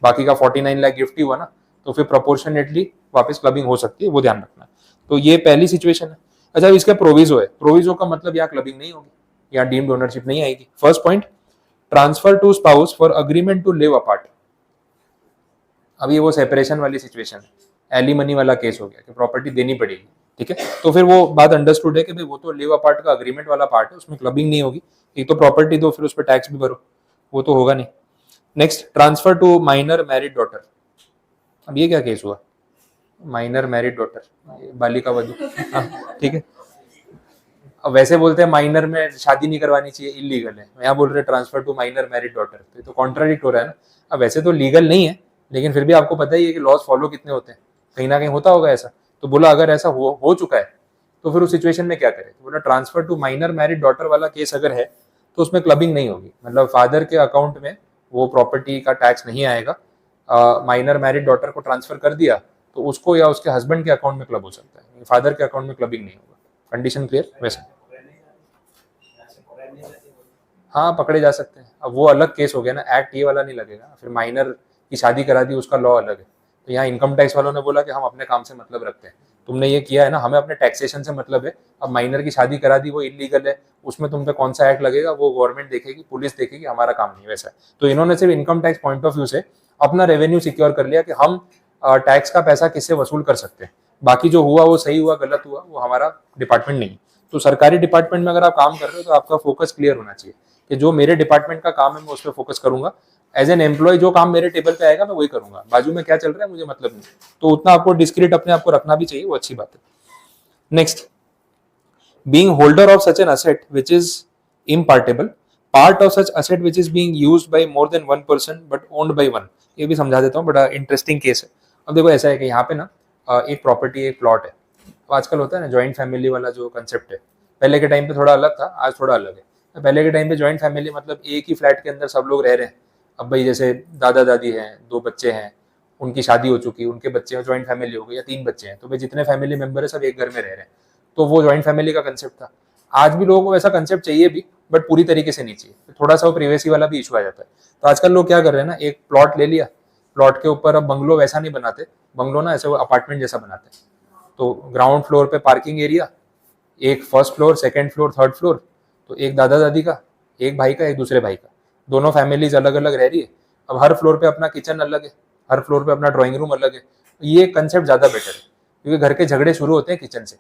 बाकी का 49 लाख गिफ्ट ही हुआ ना, तो फिर प्रोपोर्शनेटली वापस क्लबिंग हो सकती है, वो ध्यान रखना। तो ये पहली सिचुएशन है। अच्छा, इसका प्रोविजो है, प्रोविजो का मतलब यहाँ क्लबिंग नहीं होगी, यहाँ डीम्ड ओनरशिप नहीं आएगी। First point, transfer to spouse for agreement to live apart. अब ये वो सेपरेशन वाली सिचुएशन है, एलिमनी वाला केस हो गया कि प्रॉपर्टी देनी पड़ेगी, ठीक है? तो फिर वो बात अंडरस्टूड है कि भाई वो तो लिव अपार्ट का अग्रीमेंट वाला पार्ट है, उसमें क्लबिंग नहीं होगी। एक तो प्रॉपर्टी दो, फिर उस पर टैक्स भी भरो, वो तो होगा नहीं। Next, transfer to minor married daughter. अब ये क्या केस हुआ, minor married daughter, Balika Vadhu, ठीक है। अब वैसे बोलते हैं माइनर में शादी नहीं करवानी चाहिए, इलीगल है, यहाँ बोल रहे transfer to minor married daughter, तो कॉन्ट्राडिक्ट हो रहा है ना। अब वैसे तो लीगल नहीं है, लेकिन फिर भी आपको पता ही है कि लॉज फॉलो कितने होते हैं, कहीं ना कहीं होता होगा ऐसा। तो बोला अगर ऐसा हो चुका है तो फिर उस सिचुएशन में क्या करें, तो बोला transfer to minor married daughter वाला केस अगर है तो उसमें क्लबिंग नहीं होगी, मतलब फादर के अकाउंट में वो प्रॉपर्टी का टैक्स नहीं आएगा। माइनर मैरिड डॉटर को ट्रांसफर कर दिया तो उसको या उसके हस्बैंड के अकाउंट में क्लब हो सकता है, फादर के अकाउंट में क्लबिंग नहीं होगा। कंडीशन क्लियर वैसे? हाँ, पकड़े जा सकते हैं। अब वो अलग केस हो गया ना, एक्ट ये वाला नहीं लगेगा, फिर माइनर की शादी करा दी उसका लॉ अलग है। तो यहाँ इनकम टैक्स वालों ने बोला कि हम अपने काम से मतलब रखते हैं, तुमने ये किया है ना, हमें अपने टैक्सेशन से मतलब है। अब माइनर की शादी करा दी, वो इलीगल है, उसमें तुम पे कौन सा एक्ट लगेगा वो गवर्नमेंट देखेगी, पुलिस देखेगी, हमारा काम नहीं वैसा है। तो इन्होंने सिर्फ income tax point of view से अपना रेवेन्यू सिक्योर कर लिया कि हम टैक्स का पैसा किससे वसूल कर सकते हैं, बाकी जो हुआ वो सही हुआ गलत हुआ वो हमारा डिपार्टमेंट नहीं। तो सरकारी डिपार्टमेंट में अगर आप काम कर रहे हो तो आपका फोकस क्लियर होना चाहिए कि जो मेरे डिपार्टमेंट का काम है मैं उस पर फोकस करूंगा, एज एन एम्प्लॉय जो काम मेरे टेबल पे आएगा मैं वही करूंगा, बाजू में क्या चल रहा है मुझे मतलब नहीं। तो उतना आपको डिस्क्रीट अपने आप को रखना भी चाहिए, वो अच्छी बात है। Next, being holder of such an asset which is impartible, part of such asset which is being used by more than one person but owned by one. ये भी समझा देता हूँ, बड़ा इंटरेस्टिंग केस है। अब देखो ऐसा है कि यहाँ पे ना एक प्रॉपर्टी एक प्लॉट है। अब आजकल होता है ना जॉइंट फैमिली वाला जो कंसेप्ट है, पहले के टाइम पे थोड़ा अलग था, आज थोड़ा अलग है। पहले के टाइम पे जॉइंट फैमिली मतलब एक ही फ्लैट के अंदर सब लोग रह रहे हैं। अब भाई जैसे दादा दादी हैं, 2 बच्चे हैं, उनकी शादी हो चुकी, उनके बच्चे हैं, जॉइंट फैमिली हो गई, या 3 बच्चे हैं, तो भाई जितने फैमिली मेंबर है सब एक घर में रह रहे हैं। तो वो जॉइंट फैमिली का कंसेप्ट था। आज भी लोगों को ऐसा कंसेप्ट चाहिए भी, बट पूरी तरीके से नहीं चाहिए, तो थोड़ा सा वो प्रिवेसी वाला भी इशू आ जाता है। तो आजकल लोग क्या कर रहे हैं ना, एक प्लॉट ले लिया, प्लॉट के ऊपर अब बंगलो वैसा नहीं बनाते, बंगलो ना ऐसे वो अपार्टमेंट जैसा बनाते हैं। तो ग्राउंड फ्लोर पे पार्किंग एरिया, एक first floor, second floor, third floor, तो एक दादा दादी का, एक भाई का, एक दूसरे भाई का, दोनों फैमिलीज अलग अलग रह रही है। अब हर फ्लोर पे अपना किचन अलग है, हर फ्लोर पे अपना ड्राइंग रूम अलग है। ये कंसेप्ट ज्यादा बेटर है, क्योंकि घर के झगड़े शुरू होते हैं किचन से,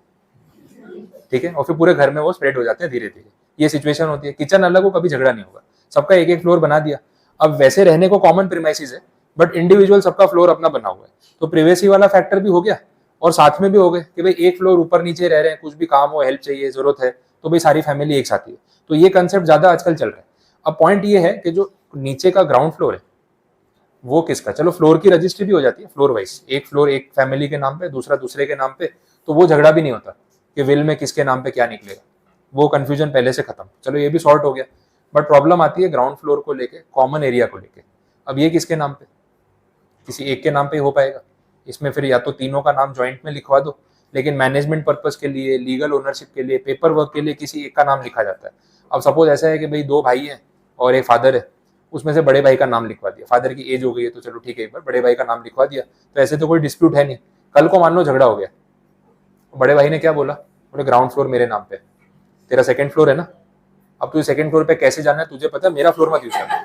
ठीक है, और फिर पूरे घर में वो स्प्रेड हो जाते हैं धीरे धीरे। ये सिचुएशन होती है, किचन अलग हो कभी झगड़ा नहीं होगा, सबका एक एक फ्लोर बना दिया। अब वैसे रहने को कॉमन प्रीमाइसेस है, बट इंडिविजुअल सबका फ्लोर अपना बना हुआ है, तो प्रिवेसी वाला फैक्टर भी हो गया, और साथ में भी हो गए कि भाई एक फ्लोर ऊपर नीचे रह रहे हैं, कुछ भी काम हो, हेल्प चाहिए, जरूरत है, तो भाई सारी फैमिली एक साथ ही है। तो ये कंसेप्ट ज्यादा आजकल चल रहा है। अब पॉइंट ये है कि जो नीचे का ग्राउंड फ्लोर है वो किसका, चलो फ्लोर की रजिस्ट्री भी हो जाती है फ्लोर वाइज, एक फ्लोर एक फैमिली के नाम पे, दूसरा दूसरे के नाम पे, तो वो झगड़ा भी नहीं होता कि विल में किसके नाम पे क्या निकलेगा, वो कंफ्यूजन पहले से खत्म, चलो ये भी सॉर्ट हो गया। बट प्रॉब्लम आती है ग्राउंड फ्लोर को लेके, कॉमन एरिया को लेके। अब ये किसके नाम पे, किसी एक के नाम पे हो पाएगा, इसमें फिर या तो तीनों का नाम ज्वाइंट में लिखवा दो, लेकिन मैनेजमेंट पर्पस के लिए, लीगल ओनरशिप के लिए, पेपर वर्क के लिए किसी एक का नाम लिखा जाता है। अब सपोज ऐसा है कि भाई 2 भाई हैं और एक फादर है, उसमें से बड़े भाई का नाम लिखवा दिया, फादर की एज हो गई है तो चलो ठीक है, एक बार बड़े भाई का नाम लिखवा दिया, तो ऐसे तो कोई डिस्प्यूट है नहीं। कल को मान लो झगड़ा हो गया, बड़े भाई ने क्या बोला, बोले ग्राउंड फ्लोर मेरे नाम पे, तेरा सेकंड फ्लोर है ना, अब तुझे सेकंड फ्लोर पे कैसे जाना है तुझे पता है, मेरा फ्लोर मत यूज करना।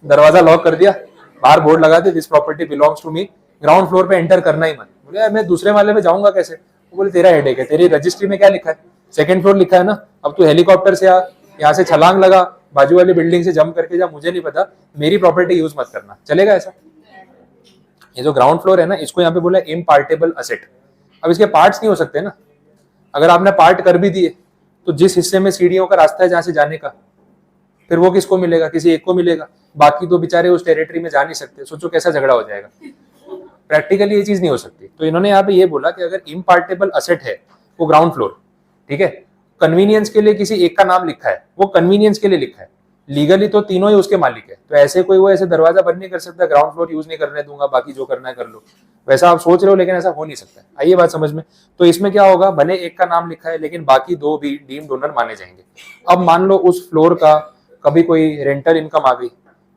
दरवाजा लॉक कर दिया, बाहर बोर्ड लगा दे, this property belongs to me, ground floor पे एंटर करना ही मत। बोले मैं दूसरे वाले पे जाऊंगा कैसे, वो बोले तेरा हेडेक है, तेरी रजिस्ट्री में क्या लिखा है, सेकंड फ्लोर लिखा है ना, अब तू हेलीकॉप्टर से आ, यहाँ से छलांग लगा, बाजू वाली बिल्डिंग से जंप करके जा, मुझे नहीं पता, मेरी प्रॉपर्टी यूज मत करना, चलेगा ऐसा? ये जो ग्राउंड फ्लोर है ना, इसको यहाँ पे बोला इम्पार्टेबल असेट। अब इसके पार्ट्स नहीं हो सकते ना, अगर आपने पार्ट कर भी दिए तो जिस हिस्से में सीढ़ियों का रास्ता है जहां से जाने का, फिर वो किसको मिलेगा, किसी एक को मिलेगा, बाकी तो बेचारे उस टेरिटरी में जा नहीं सकते। सोचो कैसा झगड़ा हो जाएगा, प्रैक्टिकली ये चीज नहीं हो सकती। तो इन्होंने यहाँ पे ये बोला कि अगर इम्पार्टेबल असेट है वो ग्राउंड फ्लोर, ठीक है, कन्वीनियंस के लिए किसी एक का नाम लिखा है, वो कन्वीनियंस के लिए लिखा है, लीगली तो तीनों ही उसके मालिक है, तो ऐसे कोई वो ऐसे दरवाजा बंद नहीं कर सकता, ग्राउंड फ्लोर यूज नहीं करने दूंगा, बाकी जो करना है कर लो, वैसा आप सोच रहे हो, लेकिन ऐसा हो नहीं सकता। आइए बात समझ में। तो इसमें क्या होगा, भले एक का नाम लिखा है लेकिन बाकी 2 भी डीम्ड ओनर माने जाएंगे। अब मान लो उस फ्लोर का कभी कोई रेंटल इनकम आ गई,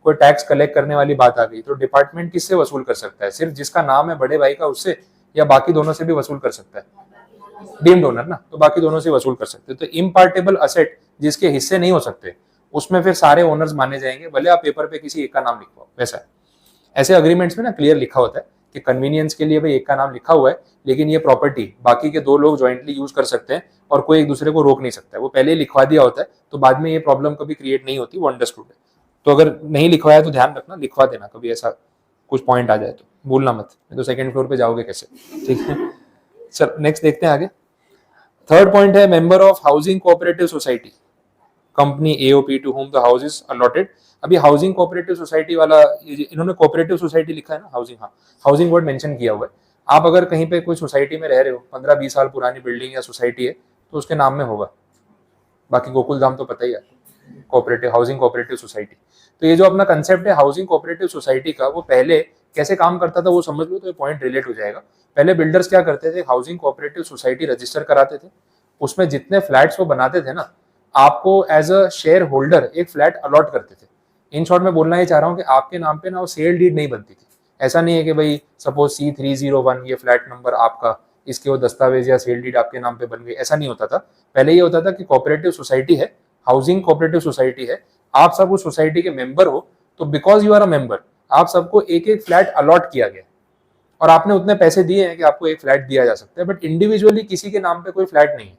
कोई टैक्स कलेक्ट करने वाली बात आ गई, तो डिपार्टमेंट किससे वसूल कर सकता है, सिर्फ जिसका नाम है बड़े भाई का उससे, या बाकी दोनों से भी वसूल कर सकता है, डीम्ड ओनर ना, तो बाकी दोनों से वसूल कर सकते हैं। तो इम्पार्टेबल असेट जिसके हिस्से नहीं हो सकते उसमें फिर सारे ओनर्स माने जाएंगे, भले आप पेपर पे किसी एक का नाम लिखवाओ, वैसा है। ऐसे अग्रीमेंट्स में ना क्लियर लिखा होता है कि कन्वीनियंस के लिए भाई एक का नाम लिखा हुआ है, लेकिन ये प्रॉपर्टी बाकी के 2 लोग ज्वाइंटली यूज कर सकते हैं और कोई एक दूसरे को रोक नहीं सकता है, वो पहले ही लिखवा दिया होता है, तो बाद में ये प्रॉब्लम कभी क्रिएट नहीं होती, वो अंडरस्टूड है। तो अगर नहीं लिखवाया तो ध्यान रखना, लिखवा देना कभी, ऐसा कुछ पॉइंट आ जाए तो भूलना मत, नहीं तो सेकंड फ्लोर पे जाओगे कैसे, ठीक है। चल नेक्स्ट देखते हैं आगे। थर्ड पॉइंट है member of housing cooperative society company AOP to whom the house is allotted. अभी हाउसिंग कोऑपरेटिव सोसाइटी वाला इन्होंने कोऑपरेटिव सोसाइटी लिखा है ना, हाउसिंग, हाँ हाउसिंग वर्ड मेंशन किया हुआ है। आप अगर कहीं पे कोई सोसाइटी में रह रहे हो, 15-20 साल पुरानी बिल्डिंग या सोसाइटी है, तो उसके नाम में होगा। बाकी गोकुल धाम तो पता ही है, कोऑपरेटिव हाउसिंग कोऑपरेटिव सोसाइटी। तो ये जो अपना कंसेप्ट है हाउसिंग कोऑपरेटिव सोसाइटी का, वो पहले कैसे काम करता था वो समझ लो तो ये पॉइंट रिलेट हो जाएगा। पहले बिल्डर्स क्या करते थे, हाउसिंग कोऑपरेटिव सोसाइटी रजिस्टर कराते थे, उसमें जितने फ्लैट्स वो बनाते थे ना, आपको एज अ शेयर होल्डर एक फ्लैट अलॉट करते थे। इन शॉर्ट में बोलना ये चाह रहा हूँ कि आपके नाम पे ना वो सेल डीड नहीं बनती थी। ऐसा नहीं है कि भाई सपोज C301 ये फ्लैट नंबर आपका, इसके वो दस्तावेज या सेल डीड आपके नाम पे बन गई, ऐसा नहीं होता था। पहले ये होता था कि कोऑपरेटिव सोसाइटी है, हाउसिंग कोऑपरेटिव सोसाइटी है, आप सब उस सोसाइटी के मेंबर हो, तो because you are a member आप सबको एक एक फ्लैट अलॉट किया गया और आपने उतने पैसे दिए हैं कि आपको एक फ्लैट दिया जा सकता है, बट इंडिविजुअली किसी के नाम पे कोई फ्लैट नहीं है।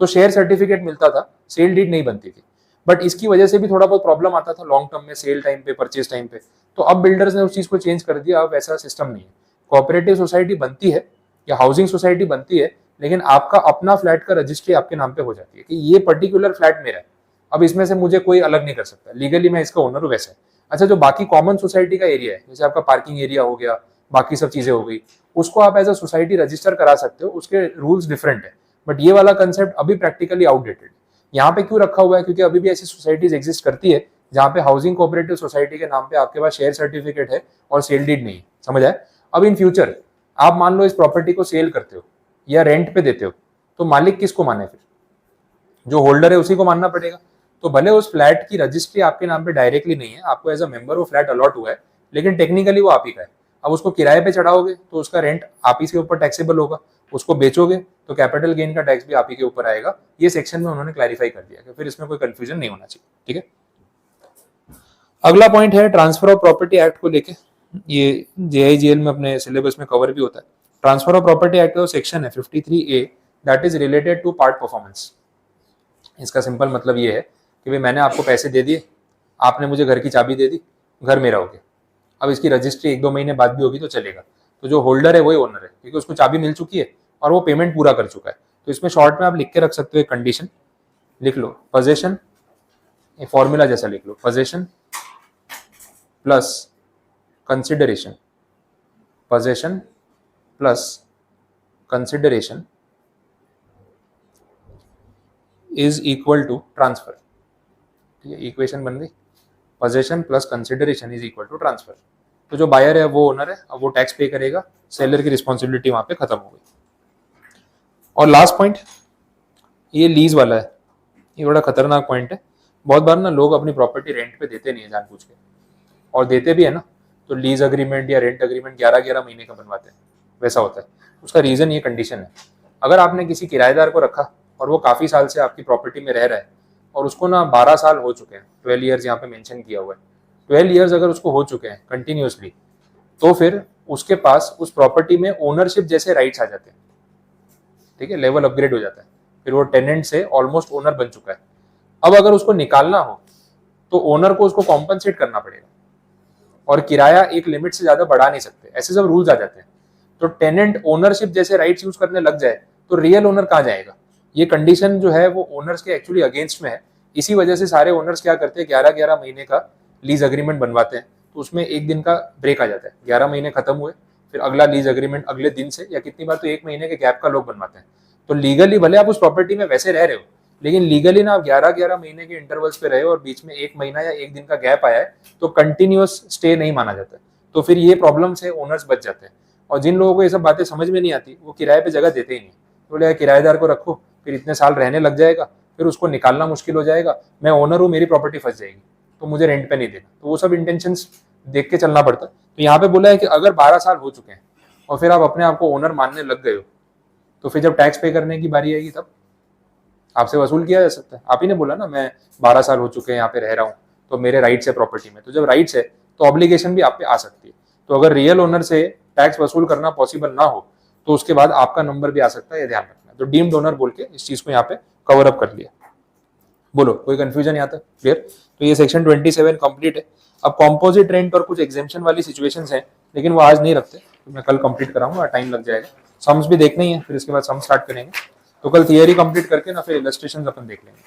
तो शेयर सर्टिफिकेट मिलता था, सेल डीड नहीं बनती थी। बट इसकी वजह से भी थोड़ा बहुत प्रॉब्लम आता था लॉन्ग टर्म में, सेल टाइम पे, परचेज टाइम पे। तो अब बिल्डर्स ने उस चीज को चेंज कर दिया, अब वैसा सिस्टम नहीं है। कोऑपरेटिव सोसाइटी बनती है या हाउसिंग सोसाइटी बनती है, लेकिन आपका अपना फ्लैट का रजिस्ट्री आपके नाम पे हो जाती है कि ये पर्टिकुलर फ्लैट मेरा है, अब इसमें से मुझे कोई अलग नहीं कर सकता, लीगली मैं इसका ओनर हूँ, वैसा है। अच्छा, जो बाकी कॉमन सोसाइटी का एरिया है, जैसे आपका पार्किंग एरिया हो गया, बाकी सब चीजें हो गई, उसको आप एज अ सोसाइटी रजिस्टर करा सकते हो, उसके रूल्स डिफरेंट है। बट ये वाला कंसेप्ट अभी प्रैक्टिकली आउटडेटेड। यहाँ पे क्यों रखा हुआ है, क्योंकि अभी भी ऐसी सोसाइटीज एग्जिस्ट करती है जहाँ पे हाउसिंग कोऑपरेटिव सोसाइटी के नाम पे आपके पास शेयर सर्टिफिकेट है और सेल डीड नहीं है, समझ आए। अब इन फ्यूचर आप मान लो इस प्रॉपर्टी को सेल करते हो या रेंट पे देते हो, तो मालिक किसको माने, फिर जो होल्डर है उसी को मानना पड़ेगा। तो भले उस फ्लैट की रजिस्ट्री आपके नाम पे डायरेक्टली नहीं है, आपको एज अ मेंबर वो फ्लैट अलॉट हुआ है, लेकिन टेक्निकली वो आप ही का है। अब उसको किराए पे चढ़ाओगे तो उसका रेंट आप ही के ऊपर टैक्सेबल होगा, उसको बेचोगे तो कैपिटल गेन का टैक्स भी आप ही के ऊपर आएगा। ये सेक्शन में उन्होंने क्लैरिफाई कर दिया कि फिर इसमें कोई कंफ्यूजन नहीं होना चाहिए, ठीक है। अगला पॉइंट है ट्रांसफर ऑफ प्रॉपर्टी एक्ट को लेके, ये JIGL में अपने सिलेबस में कवर भी होता है। ट्रांसफर ऑफ प्रॉपर्टी एक्ट का सेक्शन है 53A, that is related to part performance. इसका सिंपल मतलब ये है कि भाई मैंने आपको पैसे दे दिए, आपने मुझे घर की चाबी दे दी, घर मेरा हो गया। अब इसकी रजिस्ट्री 1-2 महीने बाद भी होगी तो चलेगा। तो जो होल्डर है वही ओनर है, क्योंकि उसको चाबी मिल चुकी है और वो पेमेंट पूरा कर चुका है। तो इसमें शॉर्ट में आप लिख के रख सकते हो, एक कंडीशन लिख लो, पोजेशन, ये फॉर्मूला जैसा लिख लो, possession plus consideration, possession plus consideration is equal to transfer. ठीक है, इक्वेशन बन गई, possession plus consideration is equal to transfer. तो जो बायर है वो ओनर है, अब वो टैक्स पे करेगा, सेलर की रिस्पॉन्सिबिलिटी वहां पे खत्म हो गई। और लास्ट पॉइंट ये लीज वाला है, ये बड़ा खतरनाक पॉइंट है। बहुत बार ना लोग अपनी प्रॉपर्टी रेंट पे देते नहीं है जानबूझ के, और देते भी है ना तो लीज अग्रीमेंट या रेंट अग्रीमेंट 11-11 महीने का बनवाते हैं, वैसा होता है। उसका रीजन ये कंडीशन है, अगर आपने किसी किराएदार को रखा और वो काफी साल से आपकी प्रॉपर्टी में रह रहा है और उसको ना 12 साल हो चुके हैं, 12 ईयर्स यहाँ पे मेंशन किया हुआ है, 12 ईयर्स अगर उसको हो चुके हैं कंटिन्यूसली, तो फिर उसके पास उस प्रॉपर्टी में ओनरशिप जैसे राइट्स आ जाते हैं। ठीक है, लेवल अपग्रेड हो जाता है, फिर वो टेनेंट से ऑलमोस्ट ओनर बन चुका है। अब अगर उसको निकालना हो तो ओनर को उसको कॉम्पनसेट करना पड़ेगा, और किराया एक लिमिट से ज्यादा बढ़ा नहीं सकते, ऐसे सब रूल्स आ जाते हैं। तो टेनेंट ओनरशिप जैसे राइट्स यूज करने लग जाए तो रियल ओनर कहाँ जाएगा। ये कंडीशन जो है वो ओनर्स के एक्चुअली अगेंस्ट में है। इसी वजह से सारे ओनर्स क्या करते हैं, 11-11 महीने का लीज अग्रीमेंट बनवाते हैं, तो उसमें एक दिन का ब्रेक आ जाता है, 11 महीने खत्म हुए फिर अगला लीज अग्रीमेंट अगले दिन से, या कितनी बार तो 1 महीने के गैप का लोग बनवाते हैं। तो लीगली भले आप उस प्रॉपर्टी में वैसे रह रहे हो, लेकिन लीगली ना आप 11-11 महीने के इंटरवल्स पे रहे हो और बीच में 1 महीना या 1 दिन का गैप आया है, तो कंटिन्यूअस स्टे नहीं माना जाता है। तो फिर ये प्रॉब्लम से ओनर्स बच जाते हैं। और जिन लोगों को ये सब बातें समझ में नहीं आती, वो किराए पे जगह देते ही नहीं, बोले किराएदार को रखो, फिर इतने साल रहने लग जाएगा, फिर उसको निकालना मुश्किल हो जाएगा, मैं ओनर हूँ, मेरी प्रॉपर्टी फंस जाएगी, तो मुझे रेंट पे नहीं देना। तो वो सब इंटेंशंस देख के चलना पड़ता है। तो यहाँ पे बोला है कि अगर 12 साल हो चुके हैं और फिर आप अपने आप को ओनर मानने लग गए हो, तो फिर जब टैक्स पे करने की बारी आएगी तब आपसे वसूल किया जा सकता है। आप ही ने बोला ना मैं 12 साल हो चुके हैं यहाँ पे रह रहा हूँ, तो मेरे राइट्स है प्रॉपर्टी में, तो जब राइट्स है तो ऑब्लिगेशन भी आप पे आ सकती है। तो अगर रियल ओनर से टैक्स वसूल करना पॉसिबल ना हो तो उसके बाद आपका नंबर भी आ सकता है, ये ध्यान रखना। तो डीम्ड ओनर बोल के इस चीज को यहाँ पे कवर अप कर लिया। बोलो कोई कंफ्यूजन यहाँ तक क्लियर। तो ये सेक्शन 27 कंप्लीट है। अब कॉम्पोजिट रेंट और कुछ एग्जेम्पशन वाली सिचुएशंस हैं लेकिन वो आज नहीं रखते, तो मैं कल कंप्लीट कराऊंगा, टाइम लग जाएगा। सम्स भी देखने ही है, फिर इसके बाद सम स्टार्ट करेंगे। तो कल थियरी कंप्लीट करके ना फिर इलस्ट्रेशन अपन देख लेंगे।